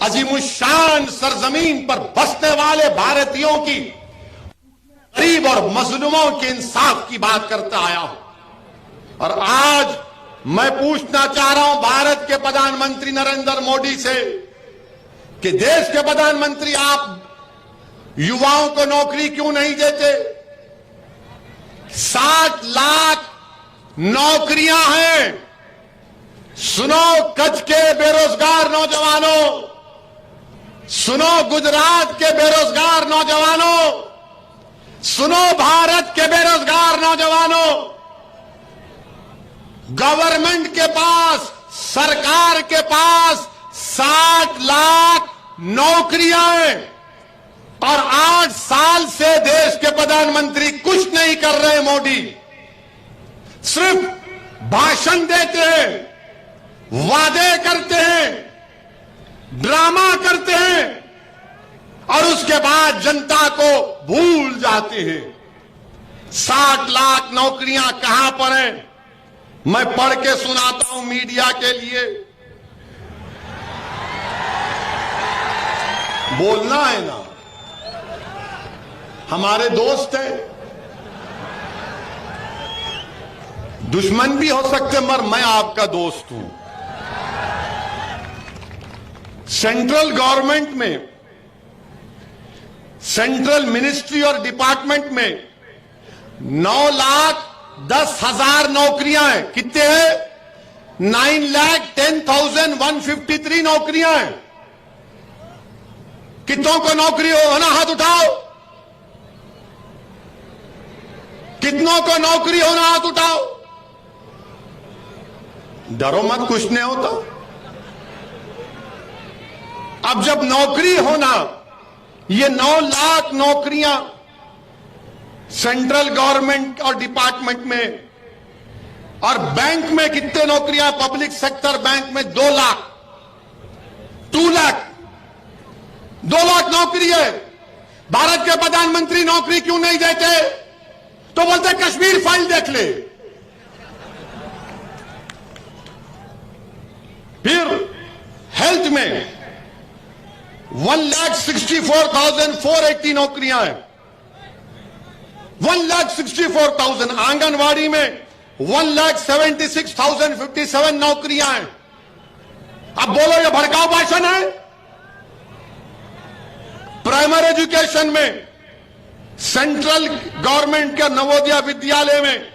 अजीमुशान सरजमीन पर बसने वाले भारतीयों की गरीब और मजलूमों के इंसाफ की बात करता आया हूं। और आज मैं पूछना चाह रहा हूं भारत के प्रधानमंत्री नरेंद्र मोदी से कि देश के प्रधानमंत्री आप युवाओं को नौकरी क्यों नहीं देते? 60 लाख नौकरियां हैं। सुनो कच्छ के बेरोजगार नौजवानों, सुनो गुजरात के बेरोजगार नौजवानों, सुनो भारत के बेरोजगार नौजवानों, गवर्नमेंट के पास, सरकार के पास 60 लाख नौकरियां हैं और 8 साल से देश के प्रधानमंत्री कुछ नहीं कर रहे। मोदी सिर्फ भाषण देते हैं, वादे करते हैं, ड्रामा करते हैं और उसके बाद जनता को भूल जाते हैं। 60 लाख नौकरियां कहां पर हैं? मैं पढ़ के सुनाता हूं मीडिया के लिए। बोलना है ना, हमारे दोस्त हैं, दुश्मन भी हो सकते मगर मैं आपका दोस्त हूं। सेंट्रल गवर्नमेंट में, सेंट्रल मिनिस्ट्री और डिपार्टमेंट में 9,10,000 नौकरियां हैं। कितने हैं? 9,10,153 नौकरियां हैं। कितनों को नौकरी होना? हाथ उठाओ। कितनों को नौकरी होना? हाथ उठाओ। डरो मत, कुछ नहीं होता। अब जब नौकरी होना, ये 9 लाख नौकरियां सेंट्रल गवर्नमेंट और डिपार्टमेंट में, और बैंक में कितने नौकरियां? पब्लिक सेक्टर बैंक में 2 लाख, 2 लाख 2 लाख नौकरी है। भारत के प्रधानमंत्री नौकरी क्यों नहीं देते? तो बोलते कश्मीर फाइल देख ले। फिर हेल्थ में 1,64,480 नौकरियां हैं। 1,64,000। आंगनवाड़ी में 1,76,057 नौकरियां हैं। अब बोलो ये भड़काऊ भाषण है? प्राइमरी एजुकेशन में सेंट्रल गवर्नमेंट के नवोदय विद्यालय में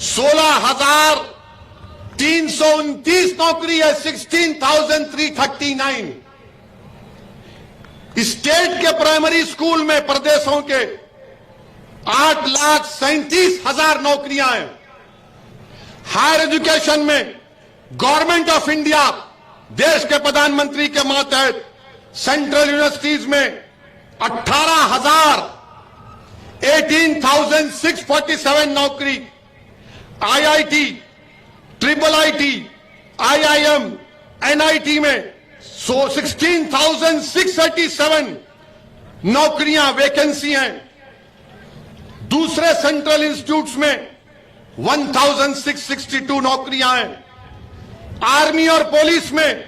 16,329 नौकरी है। 16,339। स्टेट के प्राइमरी स्कूल में प्रदेशों के 8,37,000 नौकरियां हैं। हायर एजुकेशन में गवर्नमेंट ऑफ इंडिया, देश के प्रधानमंत्री के मातहत सेंट्रल यूनिवर्सिटीज में 18,647 नौकरी। IIT, triple IT, IIM, NIT में 16,687 नौकरियां, वैकेंसी हैं। दूसरे सेंट्रल इंस्टीट्यूट्स में 1,662 नौकरियां हैं। आर्मी और पुलिस में,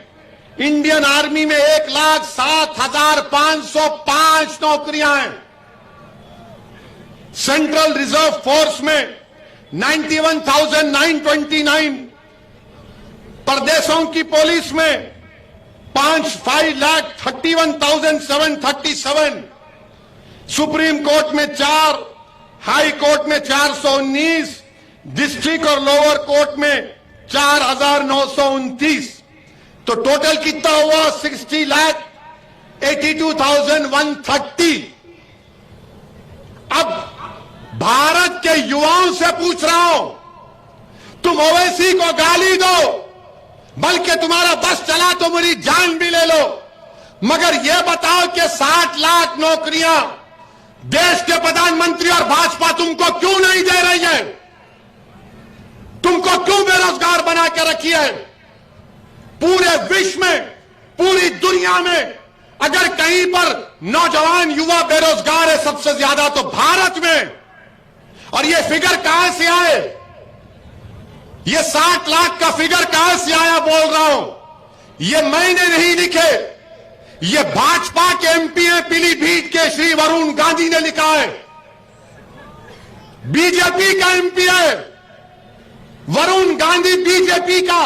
इंडियन आर्मी में 1,07,505 नौकरियां हैं। सेंट्रल रिजर्व फोर्स में 91,929। प्रदेशों की पुलिस में 5,31,737। सुप्रीम कोर्ट में 4, हाई कोर्ट में 419, डिस्ट्रिक्ट और लोअर कोर्ट में 4,929। तो टोटल कितना हुआ? 60,82,130। अब भारत के युवाओं से पूछ रहा हूं, तुम ओवैसी को गाली दो, बल्कि तुम्हारा बस चला तो मेरी जान भी ले लो, मगर यह बताओ कि 60 लाख नौकरियां देश के प्रधानमंत्री और भाजपा तुमको क्यों नहीं दे रही है? तुमको क्यों बेरोजगार बना के रखी है? पूरे विश्व में, पूरी दुनिया में अगर कहीं पर नौजवान युवा बेरोजगार है सबसे ज्यादा तो भारत में। और ये फिगर कहां से आए? ये 60 लाख का फिगर कहां से आया बोल रहा हूं। ये मैंने नहीं लिखे, ये भाजपा के एमपी हैं पीलीभीत के श्री वरुण गांधी ने लिखा है। बीजेपी का एमपी है वरुण गांधी, बीजेपी का,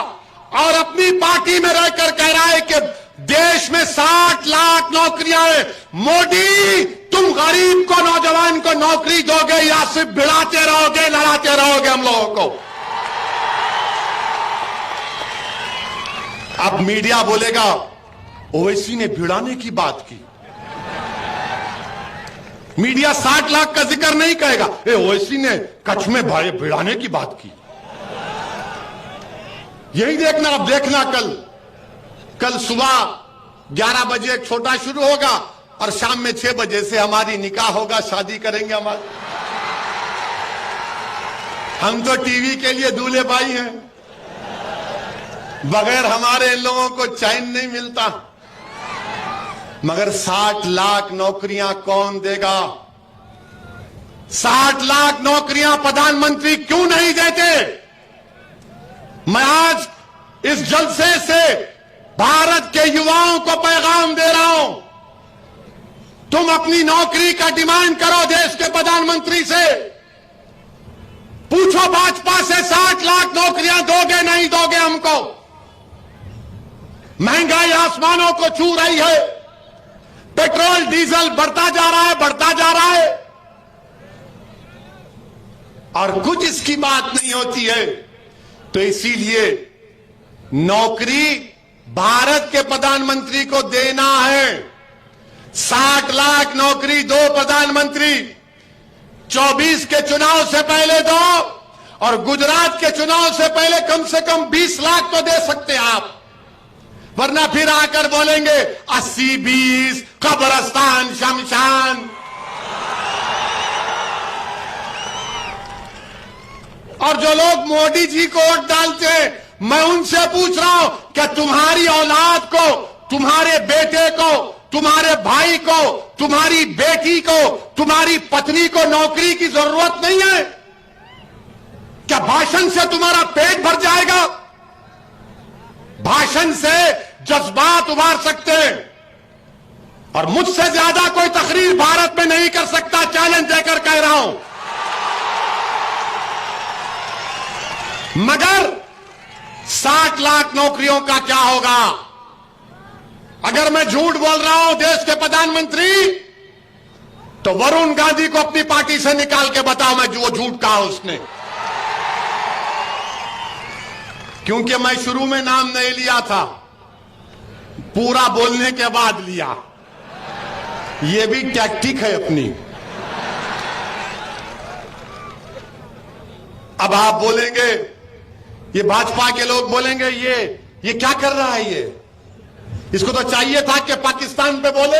और अपनी पार्टी में रहकर कह रहा है कि देश में 60 लाख नौकरियां हैं। मोदी, तुम गरीब को, नौजवान को नौकरी दोगे या सिर्फ भिड़ाते रहोगे, लड़ाते रहोगे हम लोगों को? अब मीडिया बोलेगा ओवैसी ने भिड़ाने की बात की। मीडिया 60 लाख का जिक्र नहीं कहेगा, ओवैसी ने कच्छ में भिड़ाने की बात की। यही देखना, अब देखना कल सुबह 11 बजे एक छोटा शुरू होगा और शाम में 6 बजे से हमारी निकाह होगा, शादी करेंगे हमारे। हम तो टीवी के लिए दूल्हे भाई हैं, बगैर हमारे इन लोगों को चैन नहीं मिलता। मगर 60 लाख नौकरियां कौन देगा? 60 लाख नौकरियां प्रधानमंत्री क्यों नहीं देते? मैं आज इस जलसे से भारत के युवाओं को पैगाम दे रहा हूं, तुम अपनी नौकरी का डिमांड करो देश के प्रधानमंत्री से। पूछो भाजपा से 60 लाख नौकरियां दोगे नहीं दोगे हमको? महंगाई आसमानों को छू रही है, पेट्रोल डीजल बढ़ता जा रहा है, बढ़ता जा रहा है, और कुछ इसकी बात नहीं होती है। तो इसीलिए नौकरी भारत के प्रधानमंत्री को देना है। 60 लाख नौकरी दो प्रधानमंत्री, 24 के चुनाव से पहले दो, और गुजरात के चुनाव से पहले कम से कम 20 लाख तो दे सकते आप। वरना फिर आकर बोलेंगे 80-20 कब्रिस्तान शमशान। और जो लोग मोदी जी को वोट डालते हैं, मैं उनसे पूछ रहा हूं, क्या तुम्हारी औलाद को, तुम्हारे बेटे को, तुम्हारे भाई को, तुम्हारी बेटी को, तुम्हारी पत्नी को नौकरी की जरूरत नहीं है? क्या भाषण से तुम्हारा पेट भर जाएगा? भाषण से जज्बात उभार सकते हैं, और मुझसे ज्यादा कोई तकरीर भारत में नहीं कर सकता, चैलेंज देकर कह रहा हूं। मगर 60 लाख नौकरियों का क्या होगा? अगर मैं झूठ बोल रहा हूं देश के प्रधानमंत्री, तो वरुण गांधी को अपनी पार्टी से निकाल के बताओ मैं वो झूठ कहा उसने। क्योंकि मैं शुरू में नाम नहीं लिया था, पूरा बोलने के बाद लिया। ये भी टैक्टिक है अपनी। अब आप बोलेंगे, ये भाजपा के लोग बोलेंगे ये क्या कर रहा है? ये इसको तो चाहिए था कि पाकिस्तान पे बोले।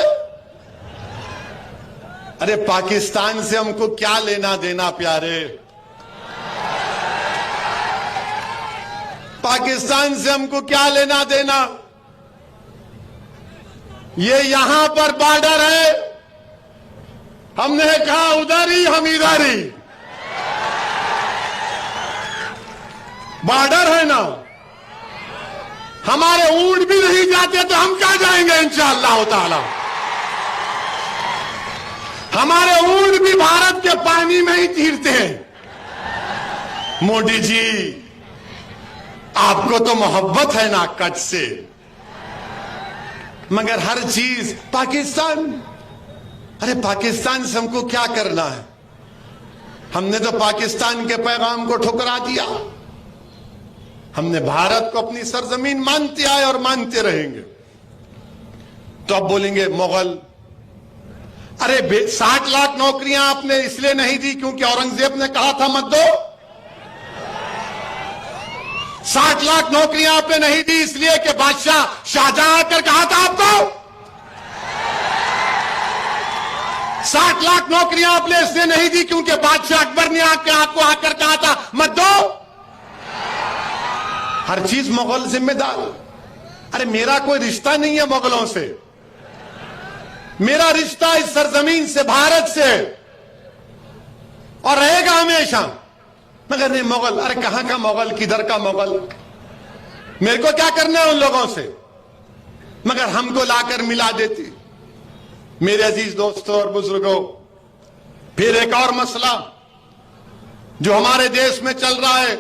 अरे पाकिस्तान से हमको क्या लेना देना प्यारे? पाकिस्तान से हमको क्या लेना देना? ये यहां पर बॉर्डर है, हमने कहा उधर ही हम इधर ही। बॉर्डर है ना, हमारे ऊंट भी नहीं जाते तो हम क्या जाएंगे इंशाअल्लाह ताला। हमारे ऊंट भी भारत के पानी में ही तीरते हैं। मोदी जी, आपको तो मोहब्बत है ना कच्छ से, मगर हर चीज पाकिस्तान। अरे पाकिस्तान से हमको क्या करना है? हमने तो पाकिस्तान के पैगाम को ठुकरा दिया। हमने भारत को अपनी सरजमीन मानते आए और मानते रहेंगे। तो अब बोलेंगे मुगल। अरे 60 लाख नौकरियां आपने इसलिए नहीं दी क्योंकि औरंगजेब ने कहा था मत दो। 60 लाख नौकरियां आपने नहीं दी इसलिए कि बादशाह शाहजहां आकर कहा था आपको। 60 लाख नौकरियां आपने इसलिए नहीं दी क्योंकि बादशाह अकबर ने आपको आकर कहा था मत दो। हर चीज मुगल जिम्मेदार। अरे मेरा कोई रिश्ता नहीं है मुगलों से, मेरा रिश्ता इस सरजमीन से, भारत से, और रहेगा हमेशा। मगर नहीं मुगल, अरे कहां का मुगल, किधर का मुगल, मेरे को क्या करना है उन लोगों से। मगर हमको लाकर मिला देती। मेरे अजीज दोस्तों और बुजुर्गों, फिर एक और मसला जो हमारे देश में चल रहा है,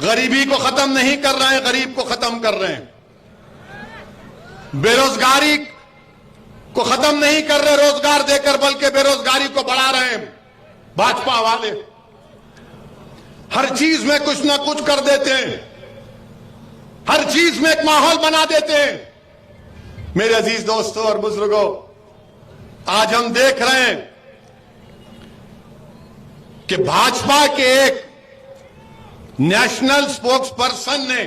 गरीबी को खत्म नहीं कर रहे हैं, गरीब को खत्म कर रहे हैं। बेरोजगारी को खत्म नहीं कर रहे रोजगार देकर, बल्कि बेरोजगारी को बढ़ा रहे हैं भाजपा वाले। हर चीज में कुछ ना कुछ कर देते हैं, हर चीज में एक माहौल बना देते हैं। मेरे अजीज दोस्तों और बुजुर्गों, आज हम देख रहे हैं कि भाजपा के एक नेशनल स्पोक्स पर्सन ने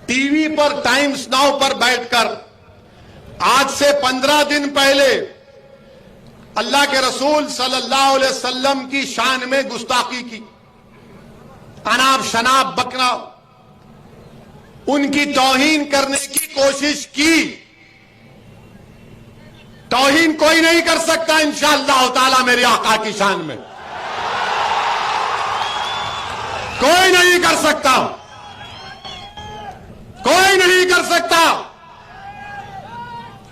टीवी पर, टाइम्स नाउ पर बैठकर आज से 15 दिन पहले अल्लाह के रसूल सल्लल्लाहु अलैहि वसल्लम की शान में गुस्ताखी की, अनाप शनाप बकरा, उनकी तौहीन करने की कोशिश की। तौहीन कोई नहीं कर सकता इंशाअल्लाह ताला मेरे आका की शान में, कोई नहीं कर सकता, कोई नहीं कर सकता।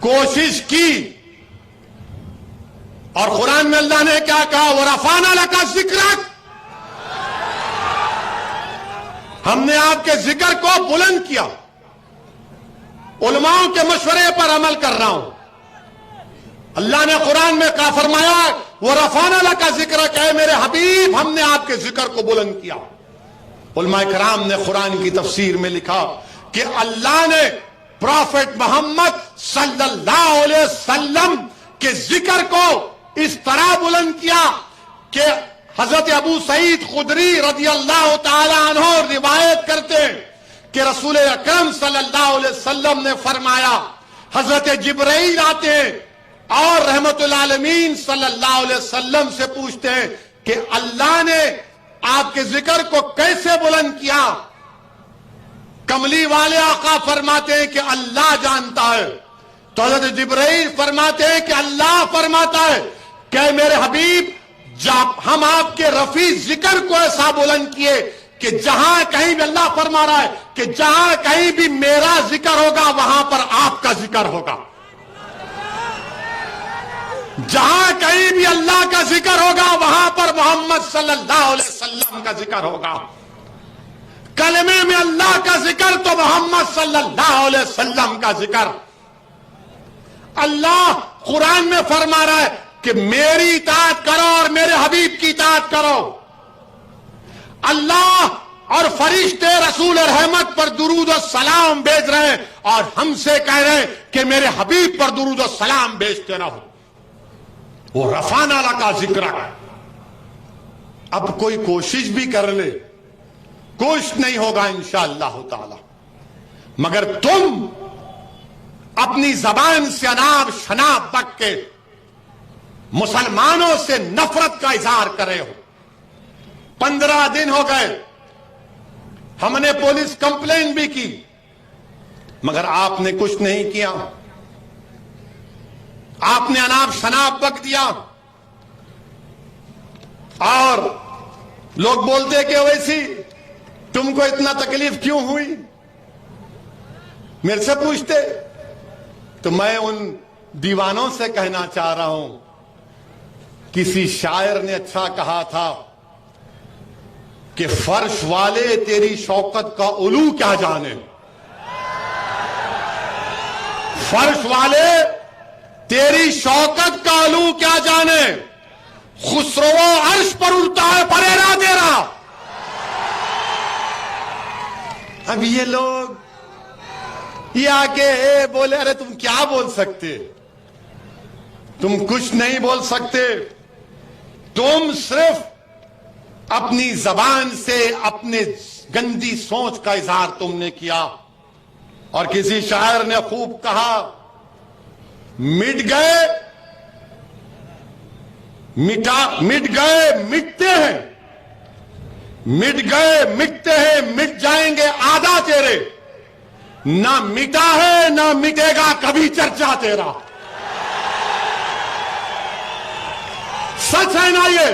कोशिश की, और कुरान में अल्लाह ने क्या कहा, वो रफाना लका जिक्रक, हमने आपके जिक्र को बुलंद किया। उलमाओं के मशवरे पर अमल कर रहा हूं। अल्लाह ने कुरान में क्या फरमाया, वो रफाना लका जिक्र है, मेरे हबीब हमने आपके जिक्र को बुलंद किया। उलमा कराम ने कुरान की तफसीर में लिखा कि अल्लाह ने प्रॉफेट मोहम्मद सल्लल्लाहु अलैहि वसल्लम के जिक्र को इस तरह बुलंद किया कि हजरत अबू सईद खुदरी रज़ी अल्लाह ताला अन्हु रिवायत करते हैं कि रसूल अकरम सल्लल्लाहु अलैहि वसल्लम ने फरमाया, हजरत जिब्राइल आते हैं और रहमतुल आलमीन सल्लल्लाहु अलैहि वसल्लम से पूछते हैं कि अल्लाह ने आपके जिक्र को कैसे बुलंद किया। कमली वाले आका फरमाते हैं कि अल्लाह जानता है। तो हजरत जिब्राइल फरमाते हैं कि अल्लाह फरमाता है कि मेरे हबीब, जब हम आपके रफी जिक्र को ऐसा बुलंद किए कि जहां कहीं भी, अल्लाह फरमा रहा है कि जहां कहीं भी मेरा जिक्र होगा वहां पर आपका जिक्र होगा। जहां कहीं भी अल्लाह का जिक्र होगा वहां पर मोहम्मद सल्लल्लाहु अलैहि वसल्लम का जिक्र होगा। कलमे में अल्लाह का जिक्र तो मोहम्मद सल्लल्लाहु अलैहि वसल्लम का जिक्र। अल्लाह कुरान में फरमा रहा है कि मेरी इताअत करो और मेरे हबीब की इताअत करो। अल्लाह और फरिश्ते रसूल रहमत पर दुरूद और सलाम भेज रहे हैं और हमसे कह रहे हैं कि मेरे हबीब पर दुरूद और सलाम भेजते रहो। वो रफाना का जिक्र है। अब कोई कोशिश भी कर ले, कुछ नहीं होगा इंशाअल्लाह ताला। मगर तुम अपनी जबान से अनाप शनाप बक के मुसलमानों से नफरत का इजहार कर रहे हो। 15 दिन हो गए, हमने पुलिस कंप्लेन भी की, मगर आपने कुछ नहीं किया। आपने अनाप शनाप बक दिया और लोग बोलते कि वैसी तुमको इतना तकलीफ क्यों हुई, मेरे से पूछते। तो मैं उन दीवानों से कहना चाह रहा हूं, किसी शायर ने अच्छा कहा था कि फर्श वाले तेरी शौकत का उलू क्या जाने। फर्श वाले तेरी शौकत का उलू क्या जाने, खुसरो अर्श पर उड़ता है परेरा तेरा। अब ये लोग ये आके बोले, अरे तुम क्या बोल सकते, तुम कुछ नहीं बोल सकते। तुम सिर्फ अपनी जबान से अपने गंदी सोच का इजहार तुमने किया। और किसी शायर ने खूब कहा, मिट गए मिट गए मिटते हैं, मिट गए, मिटते हैं, मिट जाएंगे आधा तेरे, ना मिटा है ना मिटेगा कभी चर्चा तेरा। सच है ना ये?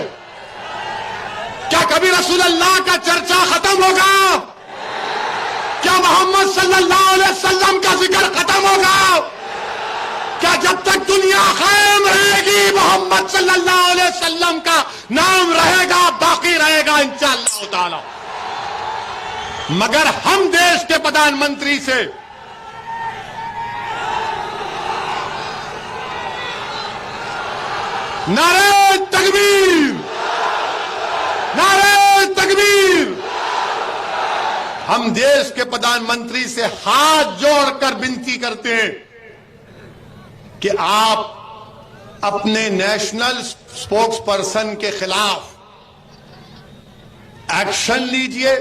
क्या कभी रसूल अल्लाह का चर्चा खत्म होगा? क्या मोहम्मद सल्लल्लाहु अलैहि वसल्लम का जिक्र खत्म होगा? क्या जब तक दुनिया कायम रहेगी मोहम्मद सल्लल्लाहु अलैहि वसल्लम का नाम रहेगा, बाकी रहेगा इंशाअल्लाह ताला। मगर हम देश के प्रधानमंत्री से नारे तकबीर, नारे तकबीर, हम देश के प्रधानमंत्री से हाथ जोड़कर विनती करते हैं कि आप अपने नेशनल स्पोक्स पर्सन के खिलाफ एक्शन लीजिए।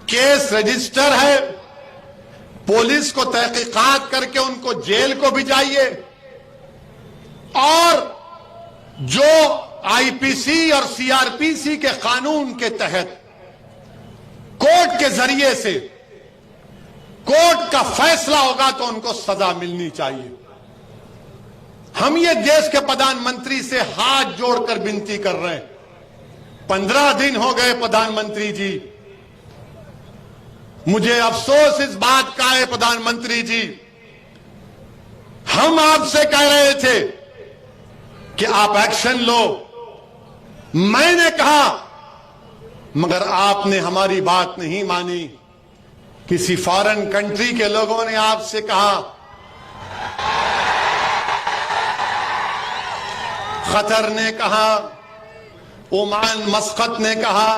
केस रजिस्टर है, पुलिस को तहकीकात करके उनको जेल को भिजाइए और जो आईपीसी और सीआरपीसी के कानून के तहत कोर्ट के जरिए से कोर्ट का फैसला होगा तो उनको सजा मिलनी चाहिए। हम ये देश के प्रधानमंत्री से हाथ जोड़कर विनती कर रहे हैं। 15 दिन हो गए प्रधानमंत्री जी, मुझे अफसोस इस बात का है प्रधानमंत्री जी, हम आपसे कह रहे थे कि आप एक्शन लो, मैंने कहा, मगर आपने हमारी बात नहीं मानी। किसी फॉरेन कंट्री के लोगों ने आपसे कहा, कतर ने कहा, ओमान मस्कत ने कहा,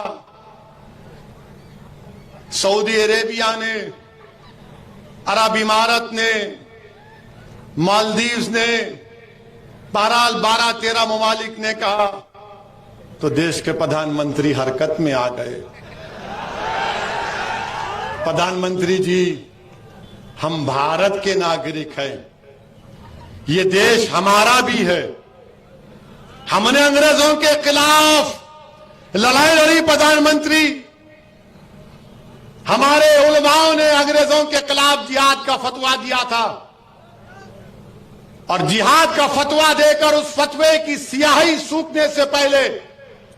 सऊदी अरेबिया ने, अरब इमारत ने, मालदीव्स ने, बहरहाल 12-13 ममालिक ने कहा, तो देश के प्रधानमंत्री हरकत में आ गए। प्रधानमंत्री जी, हम भारत के नागरिक हैं, ये देश हमारा भी है। हमने अंग्रेजों के खिलाफ लड़ाई लड़ी प्रधानमंत्री, हमारे उलमाओं ने अंग्रेजों के खिलाफ जिहाद का फतवा दिया था और जिहाद का फतवा देकर उस फतवे की स्याही सूखने से पहले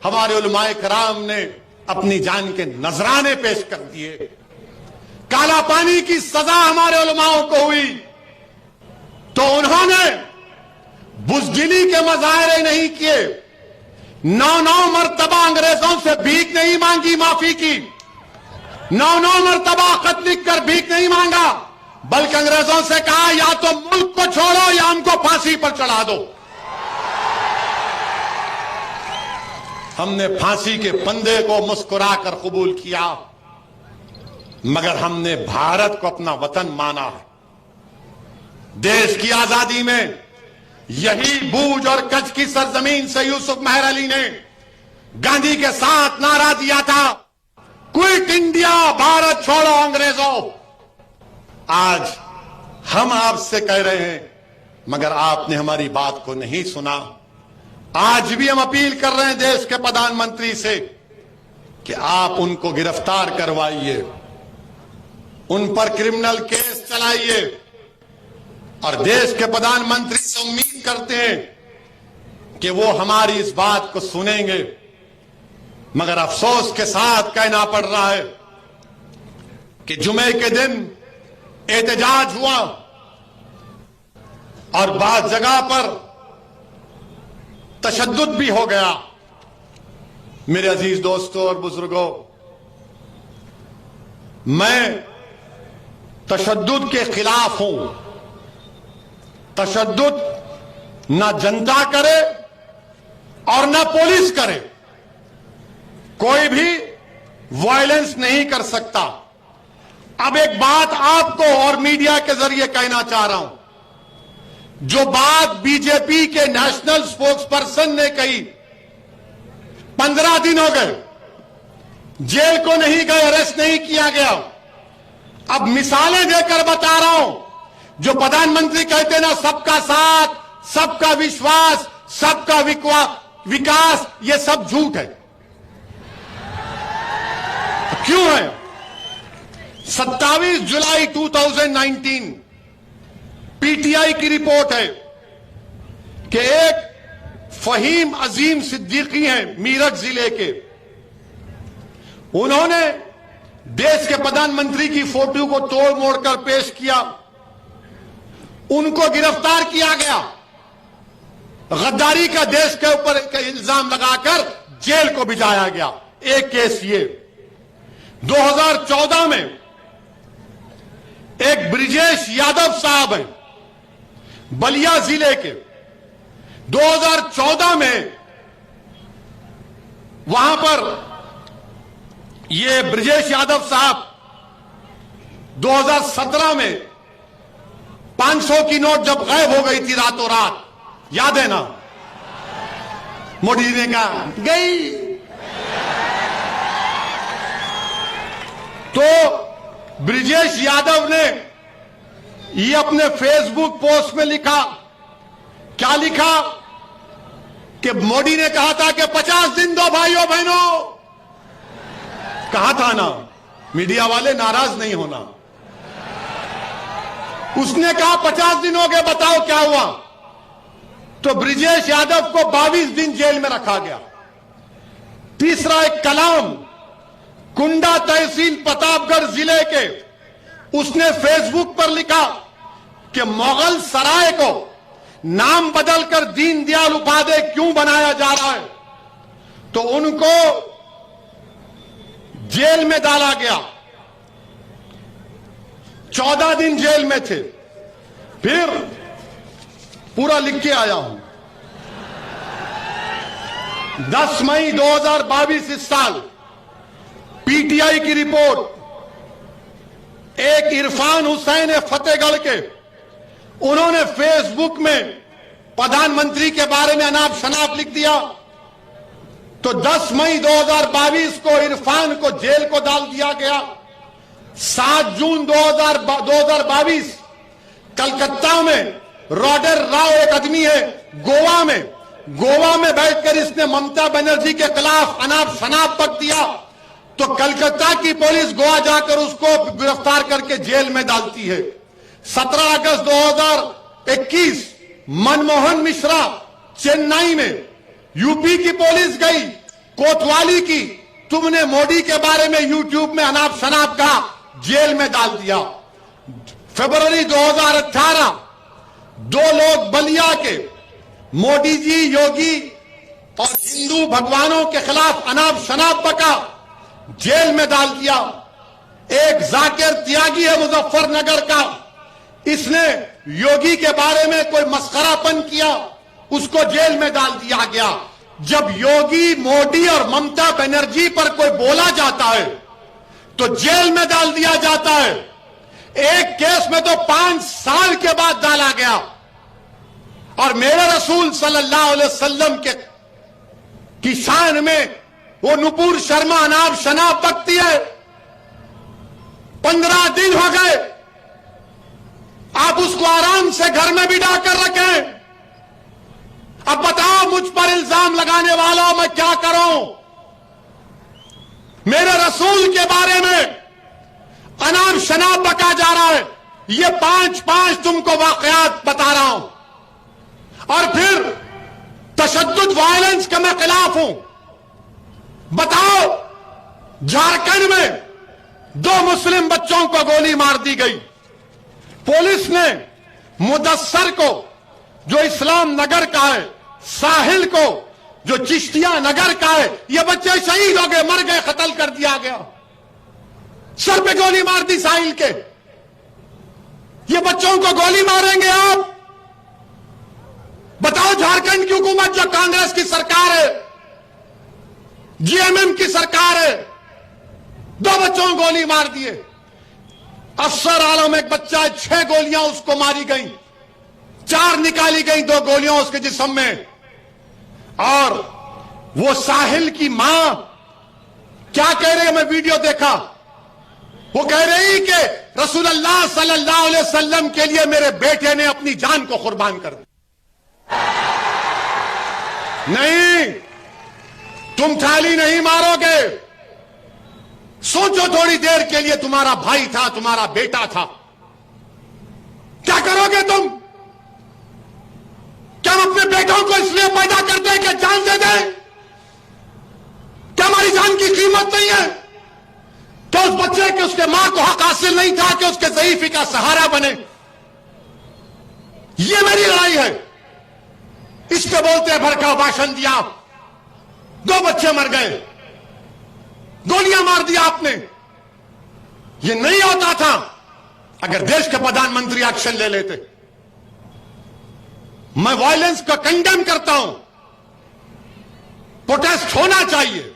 हमारे उलमाए कराम ने अपनी जान के नजराने पेश कर दिए। काला पानी की सजा हमारे उलमाओं को हुई तो उन्होंने बुज़दिली के मज़ाहिरे नहीं किए, 9 मरतबा अंग्रेजों से भीख नहीं मांगी माफी की, 9 मरतबा खत लिख कर भीख नहीं मांगा, बल्कि अंग्रेजों से कहा या तो मुल्क को छोड़ो या हमको फांसी पर चढ़ा दो। हमने फांसी के फंदे को मुस्कुराकर कबूल किया, मगर हमने भारत को अपना वतन माना है। देश की आजादी में यही भूज और कच्छ की सरजमीन से यूसुफ मेहर अली ने गांधी के साथ नारा दिया था, क्विट इंडिया, भारत छोड़ो अंग्रेजों। आज हम आपसे कह रहे हैं, मगर आपने हमारी बात को नहीं सुना। आज भी हम अपील कर रहे हैं देश के प्रधानमंत्री से कि आप उनको गिरफ्तार करवाइए, उन पर क्रिमिनल केस चलाइए और देश के प्रधानमंत्री से उम्मीद करते हैं कि वो हमारी इस बात को सुनेंगे। मगर अफसोस के साथ कहना पड़ रहा है कि जुमे के दिन एहतजाज हुआ और बाद जगह पर तशद्दुद भी हो गया। मेरे अजीज दोस्तों और बुजुर्गों, मैं तशद्दुद के खिलाफ हूं। तशद्दुद ना जनता करे और ना पुलिस करे, कोई भी वायलेंस नहीं कर सकता। अब एक बात आपको और मीडिया के जरिए कहना चाह रहा हूं, जो बात बीजेपी के नेशनल स्पोक्स पर्सन ने कही, 15 दिन हो गए, जेल को नहीं गए, अरेस्ट नहीं किया गया। अब मिसालें देकर बता रहा हूं, जो प्रधानमंत्री कहते ना सबका साथ, सबका विश्वास, सबका विकास, ये सब झूठ है। क्यों है? 27 जुलाई 2019 पीटीआई की रिपोर्ट है कि एक फहीम अजीम सिद्दीकी हैं मीरठ जिले के, उन्होंने देश के प्रधानमंत्री की फोटो को तोड़ मोड़ कर पेश किया, उनको गिरफ्तार किया गया, गद्दारी का देश के ऊपर इल्जाम लगाकर जेल को भिजाया गया। एक केस ये। 2014 में एक ब्रिजेश यादव साहब हैं बलिया जिले के, 2014 में वहां पर ये ब्रिजेश यादव साहब 2017 में 500 की नोट जब गायब हो गई थी रातों रात, याद है ना? मोदी जी ने कहा गई, तो ब्रिजेश यादव ने ये अपने फेसबुक पोस्ट में लिखा, क्या लिखा कि मोदी ने कहा था कि 50 दिन दो भाइयों बहनों, कहा था ना, मीडिया वाले नाराज नहीं होना। उसने कहा 50 दिन हो गए, बताओ क्या हुआ? तो ब्रिजेश यादव को 22 दिन जेल में रखा गया। तीसरा एक कलाम कुंडा तहसील प्रतापगढ़ जिले के, उसने फेसबुक पर लिखा कि मुगल सराय को नाम बदलकर दीनदयाल उपाध्याय क्यों बनाया जा रहा है, तो उनको जेल में डाला गया। 14 दिन जेल में थे। फिर पूरा लिख के आया हूं। 10 मई 2022 इस साल पीटीआई की रिपोर्ट, एक इरफान हुसैन है फतेहगढ़ के, उन्होंने फेसबुक में प्रधानमंत्री के बारे में अनाप शनाप लिख दिया, तो 10 मई 2022 को इरफान को जेल को डाल दिया गया। 7 जून 2022 कलकत्ता में रॉडर राव एक आदमी है गोवा में बैठकर इसने ममता बनर्जी के खिलाफ अनाप शनाप बक दिया, तो कलकत्ता की पुलिस गोवा जाकर उसको गिरफ्तार करके जेल में डालती है। 17 अगस्त 2021 मनमोहन मिश्रा चेन्नई में, यूपी की पुलिस गई कोतवाली की, तुमने मोदी के बारे में यूट्यूब में अनाप शनाप कहा, जेल में डाल दिया। फरवरी 2018 2 लोग बलिया के, मोदी जी योगी और हिंदू भगवानों के खिलाफ अनाप शनाप बका, जेल में डाल दिया। एक जाकिर त्यागी है मुजफ्फरनगर का, इसने योगी के बारे में कोई मस्खरापन किया, उसको जेल में डाल दिया गया। जब योगी, मोदी और ममता बनर्जी पर कोई बोला जाता है तो जेल में डाल दिया जाता है। एक केस में तो 5 साल के बाद डाला गया। और मेरे रसूल सल्लल्लाहु अलैहि वसल्लम की शान में वो नुपुर शर्मा अनाप शनाप बकती है। 15 दिन हो गए, आप उसको आराम से घर में बिठा कर रखें। अब बताओ मुझ पर इल्जाम लगाने वालों मैं क्या करूं? मेरे रसूल के बारे में अनाप शनाप बका जा रहा है। ये 5 तुमको वाकयात बता रहा हूं। और फिर तशद्दुद वायलेंस का मैं खिलाफ हूं। बताओ, झारखंड में 2 मुस्लिम बच्चों को गोली मार दी गई। पुलिस ने मुदस्सर को जो इस्लाम नगर का है, साहिल को जो चिश्तिया नगर का है, ये बच्चे शहीद हो गए, मर गए, कत्ल कर दिया गया। सर पे गोली मार दी साहिल के। ये बच्चों को गोली मारेंगे आप? बताओ, झारखंड की हुकूमत जो कांग्रेस की सरकार है, जीएमएम की सरकार है, 2 बच्चों को गोली मार दिए। अफसर आलम एक बच्चा, 6 गोलियां उसको मारी गई, 4 निकाली गई, 2 गोलियां उसके जिस्म में। और वो साहिल की मां क्या कह रही है, मैं वीडियो देखा, वो कह रही कि रसूलुल्लाह सल्लल्लाहु अलैहि वसल्लम के लिए मेरे बेटे ने अपनी जान को कुर्बान कर दी। नहीं, तुम थाली नहीं मारोगे, सोचो थोड़ी देर के लिए, तुम्हारा भाई था, तुम्हारा बेटा था, क्या करोगे तुम? क्या हम अपने बेटों को इसलिए पैदा करते हैं कि जान दे दें? क्या हमारी जान की कीमत नहीं है? क्या उस बच्चे के, उसके मां को हक हासिल नहीं था कि उसके ज़ईफी का सहारा बने? ये मेरी लड़ाई है। इस पे बोलते हैं भड़काऊ भाषण दिया, 2 बच्चे मर गए, गोलियां मार दिया आपने। ये नहीं होता था अगर देश के प्रधानमंत्री एक्शन ले लेते। मैं वायलेंस का कंडेम करता हूं, प्रोटेस्ट होना चाहिए,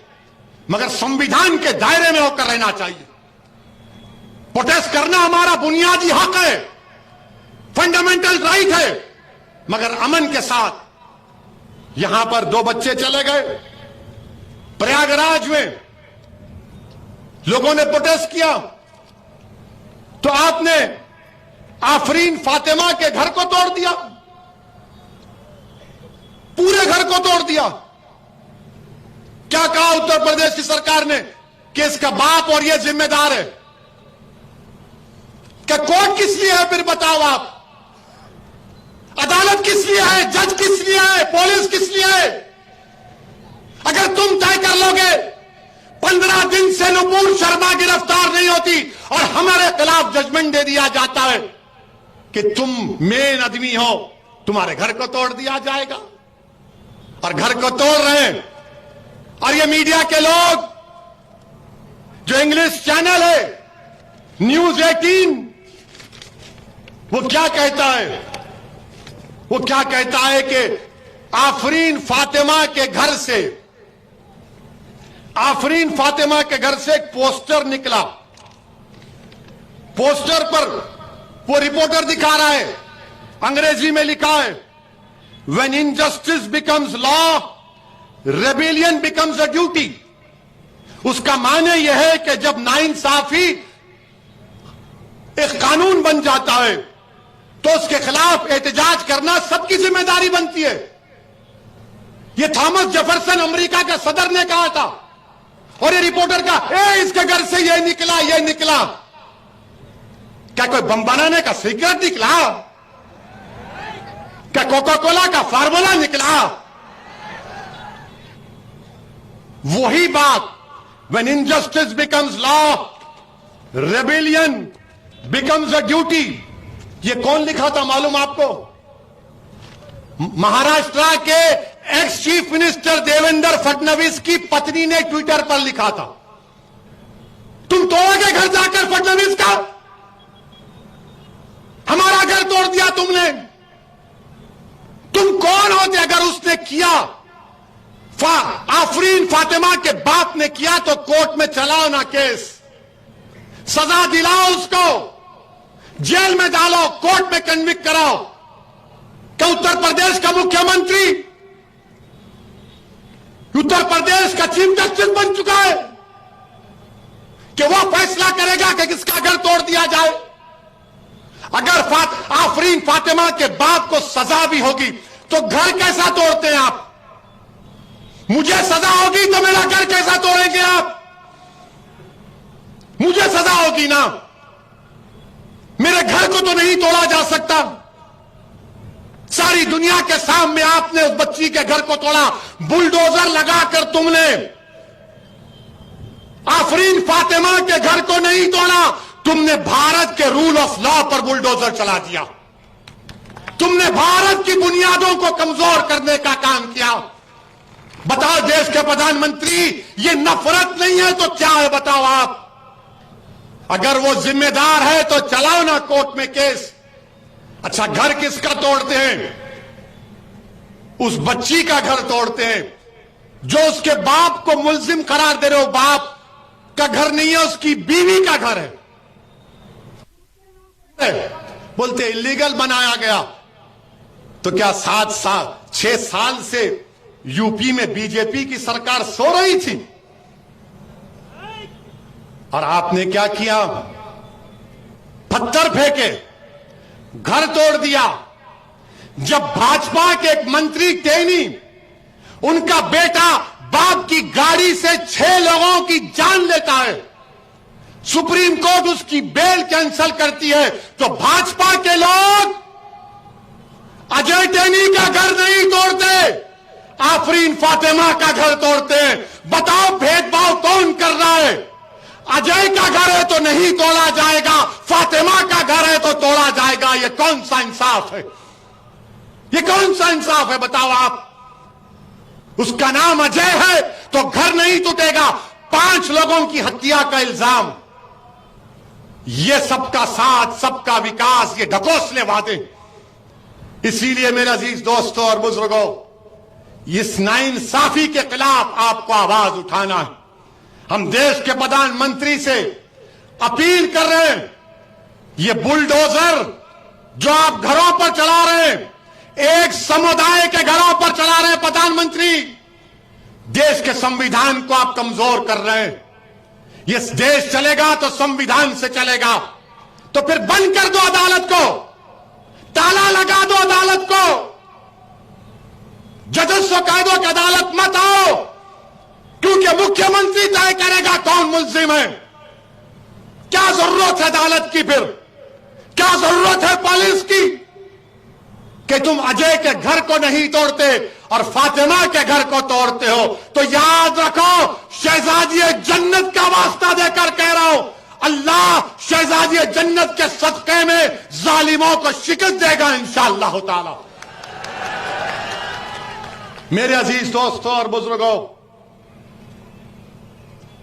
मगर संविधान के दायरे में होकर रहना चाहिए। प्रोटेस्ट करना हमारा बुनियादी हक है, फंडामेंटल राइट है, मगर अमन के साथ। यहां पर 2 बच्चे चले गए, प्रयागराज में लोगों ने प्रोटेस्ट किया तो आपने आफरीन फातिमा के घर को तोड़ दिया, पूरे घर को तोड़ दिया। क्या कहा उत्तर प्रदेश की सरकार ने कि इसका बाप और ये जिम्मेदार है? क्या कोर्ट किस लिए है? फिर बताओ आप, अदालत किस लिए है? जज किस लिए है? पुलिस किस लिए है? अगर तुम तय कर लोगे 15 दिन से नुपुर शर्मा गिरफ्तार नहीं होती और हमारे खिलाफ जजमेंट दे दिया जाता है कि तुम मेन आदमी हो, तुम्हारे घर को तोड़ दिया जाएगा। और घर को तोड़ रहे हैं। और ये मीडिया के लोग, जो इंग्लिश चैनल है न्यूज 18, वो क्या कहता है? वो क्या कहता है कि आफरीन फातिमा के घर से, आफरीन फातिमा के घर से एक पोस्टर निकला। पोस्टर पर वो रिपोर्टर दिखा रहा है, अंग्रेजी में लिखा है, when injustice becomes law, rebellion becomes a duty. उसका माने यह है कि जब नाइंसाफी एक कानून बन जाता है तो उसके खिलाफ एहतजाज करना सबकी जिम्मेदारी बनती है। यह थॉमस जेफरसन अमेरिका के सदर ने कहा था। और ये रिपोर्टर का, इसके घर से ये निकला, ये निकला। क्या कोई बम बनाने का सीक्रेट निकला? क्या कोका कोला का फार्मूला निकला? वही बात, when injustice becomes law, rebellion becomes a duty. ये कौन लिखा था मालूम आपको? महाराष्ट्र के ex chief minister Devendra Fadnavis की पत्नी ने ट्विटर पर लिखा था। तुम तोड़ोगे घर जाकर फडणवीस का? हमारा घर तोड़ दिया तुमने। तुम कौन होते? अगर उसने किया, आफरीन फातिमा के बाप ने किया, तो कोर्ट में चलाओ ना केस, सजा दिलाओ उसको, जेल में डालो, कोर्ट में कन्विक्ट कराओ। क्या उत्तर प्रदेश का मुख्यमंत्री उत्तर प्रदेश का चीफ जस्टिस बन चुका है कि वो फैसला करेगा कि किसका घर तोड़ दिया जाए? अगर आफरीन फातिमा के बाप को सजा भी होगी तो घर कैसा तोड़ते हैं आप? मुझे सजा होगी तो मेरा घर कैसा तोड़ेंगे आप? मुझे सजा होगी ना, मेरे घर को तो नहीं तोड़ा जा सकता। सारी दुनिया के सामने आपने उस बच्ची के घर को तोड़ा, बुलडोजर लगाकर तुमने। आफरीन फातिमा के घर को नहीं तोड़ा, तुमने भारत के रूल ऑफ लॉ पर बुलडोजर चला दिया। तुमने भारत की बुनियादों को कमजोर करने का काम किया। बताओ देश के प्रधानमंत्री, ये नफरत नहीं है तो क्या है? बताओ आप। अगर वो जिम्मेदार है तो चलाओ ना कोर्ट में केस। अच्छा, घर किसका तोड़ते हैं? उस बच्ची का घर तोड़ते हैं जो उसके बाप को मुल्जिम करार दे रहे हो। बाप का घर नहीं है, उसकी बीवी का घर है। बोलते इलीगल बनाया गया। तो क्या 6 साल से यूपी में बीजेपी की सरकार सो रही थी? और आपने क्या किया? पत्थर फेंके, घर तोड़ दिया। जब भाजपा के एक मंत्री टेनी, उनका बेटा बाप की गाड़ी से 6 लोगों की जान लेता है, सुप्रीम कोर्ट उसकी बेल कैंसिल करती है, तो भाजपा के लोग अजय टेनी का घर नहीं तोड़ते, आफरीन फातिमा का घर तोड़ते हैं। बताओ भेदभाव कौन कर रहा है? अजय का घर है तो नहीं तोड़ा जाएगा, फातिमा का घर है तो तोड़ा जाएगा। ये कौन सा इंसाफ है? ये कौन सा इंसाफ है बताओ आप? उसका नाम अजय है तो घर नहीं टूटेगा। 5 लोगों की हत्या का इल्जाम, ये सबका साथ, सबका विकास, ये ढकोसले वादे। इसीलिए मेरे अजीज दोस्तों और बुजुर्गों, इस नाइंसाफी के खिलाफ आपको आवाज उठाना है। हम देश के प्रधानमंत्री से अपील कर रहे हैं, ये बुलडोजर जो आप घरों पर चला रहे हैं, एक समुदाय के घरों पर चला रहे हैं प्रधानमंत्री, देश के संविधान को आप कमजोर कर रहे हैं। ये देश चलेगा तो संविधान से चलेगा, तो फिर बंद कर दो अदालत को, ताला लगा दो अदालत को, जजेस को कह दो कि अदालत मत आओ, क्योंकि मुख्यमंत्री तय करेगा कौन मुल्जिम है। क्या जरूरत है अदालत की? फिर क्या जरूरत है पुलिस की कि तुम अजय के घर को नहीं तोड़ते और फातिमा के घर को तोड़ते हो? तो याद रखो, शहजादी जन्नत का वास्ता देकर कह रहा हूं, अल्लाह शहजादी जन्नत के सदक़े में जालिमों को शिकस्त देगा इंशाअल्लाह ताला। मेरे अजीज दोस्तों और बुजुर्गों,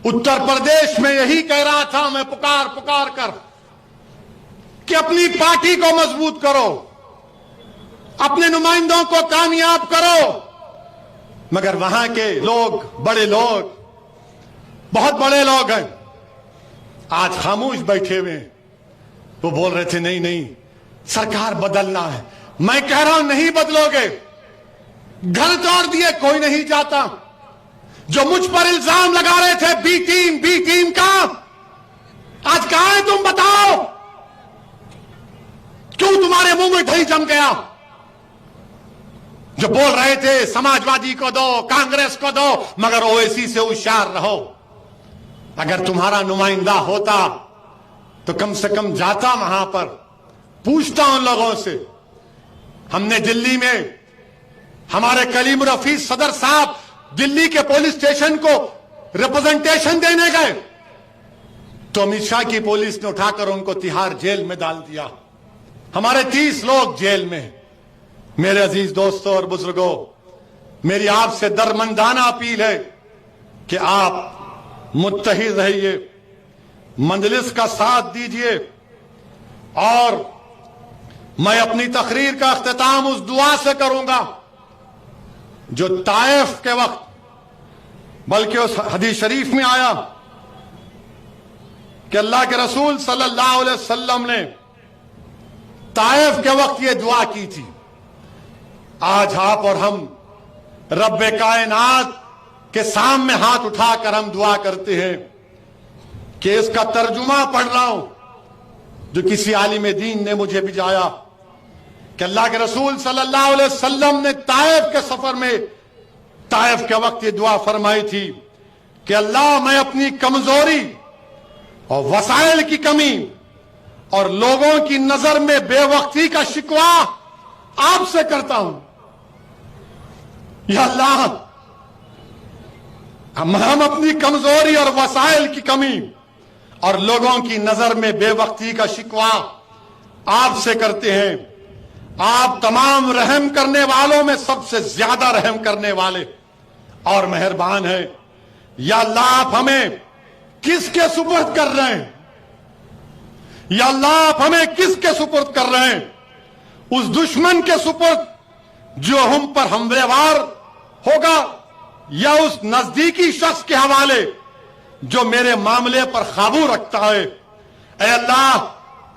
उत्तर प्रदेश में यही कह रहा था मैं पुकार पुकार कर कि अपनी पार्टी को मजबूत करो, अपने नुमाइंदों को कामयाब करो। मगर वहां के लोग, बड़े लोग, बहुत बड़े लोग हैं, आज खामोश बैठे हुए हैं। वो बोल रहे थे नहीं नहीं सरकार बदलना है। मैं कह रहा हूं नहीं बदलोगे, घर तोड़ दिए कोई नहीं जाता। जो मुझ पर इल्जाम लगा रहे थे बी टीम का, आज कहां है तुम बताओ? क्यों तुम्हारे मुंह में दही जम गया? जो बोल रहे थे समाजवादी को दो, कांग्रेस को दो, मगर ओवैसी से होशियार रहो। अगर तुम्हारा नुमाइंदा होता तो कम से कम जाता वहां पर, पूछता उन लोगों से। हमने दिल्ली में हमारे कलीम रफीज सदर साहब दिल्ली के पुलिस स्टेशन को रिप्रेजेंटेशन देने गए, तो अमित शाह की पुलिस ने उठाकर उनको तिहाड़ जेल में डाल दिया। हमारे 30 लोग जेल में। मेरे अजीज दोस्तों और बुजुर्गों, मेरी आपसे दरमंदाना अपील है कि आप मुत्तहिद रहिए, मंजलिस का साथ दीजिए। और मैं अपनी तकरीर का अख्तिताम उस दुआ से करूंगा जो ताइफ के वक्त, बल्कि उस हदीस शरीफ में आया कि अल्लाह के रसूल सल्लल्लाहु अलैहि वसल्लम ने ताइफ के वक्त ये दुआ की थी। आज आप और हम रब्बे कायनात के सामने हाथ उठाकर हम दुआ करते हैं कि इसका तर्जुमा पढ़ रहा हूं जो किसी आलिम दीन ने मुझे भिजाया कि अल्लाह के रसूल सल्लल्लाहु अलैहि वसल्लम ने ताइफ के सफर में, ताइफ के वक्त ये दुआ फरमाई थी कि अल्लाह मैं अपनी कमजोरी और वसाइल की कमी और लोगों की नजर में बेवक्ती का शिकवा आपसे करता हूं। या अल्लाह हम अपनी कमजोरी और वसाइल की कमी और लोगों की नजर में बेवक्ती का शिकवा आपसे करते हैं। आप तमाम रहम करने वालों में सबसे ज्यादा रहम करने वाले और मेहरबान हैं। या अल्लाह आप हमें किसके सुपुर्द कर रहे हैं? या अल्लाह आप हमें किसके सुपुर्द कर रहे हैं? उस दुश्मन के सुपुर्द जो हम पर हमलेवार होगा, या उस नजदीकी शख्स के हवाले जो मेरे मामले पर काबू रखता है? ऐ अल्लाह,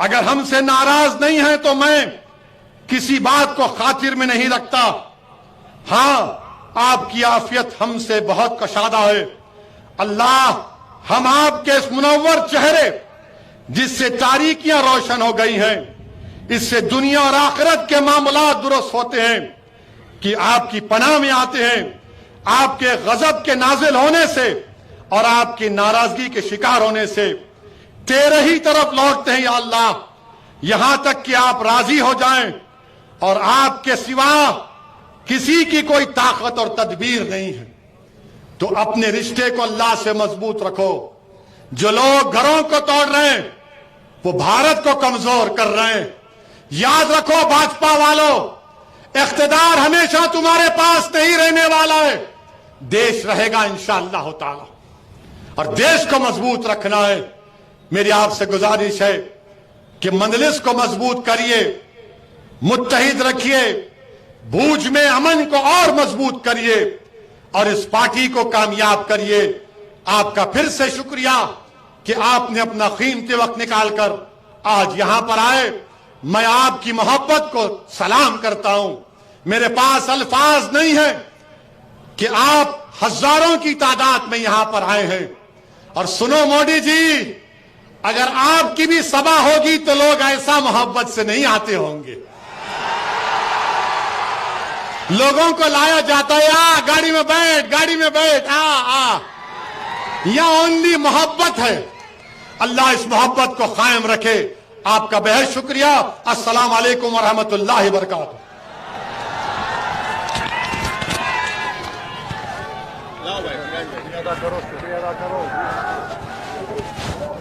अगर हमसे नाराज नहीं है तो मैं किसी बात को खातिर में नहीं रखता। हां, आपकी आफियत हमसे बहुत कशादा है। अल्लाह, हम आपके इस मुनव्वर चेहरे जिससे तारीकियां रोशन हो गई हैं, इससे दुनिया और आखिरत के मामलात दुरुस्त होते हैं, कि आपकी पनाह में आते हैं। आपके गजब के नाजिल होने से और आपकी नाराजगी के शिकार होने से तेरे ही तरफ लौटते हैं या अल्लाह, यहां तक कि आप राजी हो जाएं और आपके सिवा किसी की कोई ताकत और तदबीर नहीं है। तो अपने रिश्ते को अल्लाह से मजबूत रखो। जो लोग घरों को तोड़ रहे हैं वो भारत को कमजोर कर रहे हैं। याद रखो भाजपा वालों, इख्तिदार हमेशा तुम्हारे पास नहीं रहने वाला है, देश रहेगा इंशाअल्लाह ताला, और देश को मजबूत रखना है। मेरी आपसे गुजारिश है कि मंजलिस को मजबूत करिए, मुत्तहिद रखिए, भूज में अमन को और मजबूत करिए और इस पार्टी को कामयाब करिए। आपका फिर से शुक्रिया कि आपने अपना कीमती वक्त निकालकर आज यहां पर आए। मैं आपकी मोहब्बत को सलाम करता हूं। मेरे पास अल्फाज नहीं है कि आप हजारों की तादाद में यहां पर आए हैं। और सुनो मोदी जी, अगर आपकी भी सभा होगी तो लोग ऐसा मोहब्बत से नहीं आते होंगे। लोगों को लाया जाता है, आ गाड़ी में बैठ, गाड़ी में बैठ, आ यह ओनली मोहब्बत है। अल्लाह इस मोहब्बत को कायम रखे। आपका बेहद शुक्रिया। अस्सलाम वालेकुम वरहमतुल्लाहि वबरकातुहू। शुक्रिया अदा करो।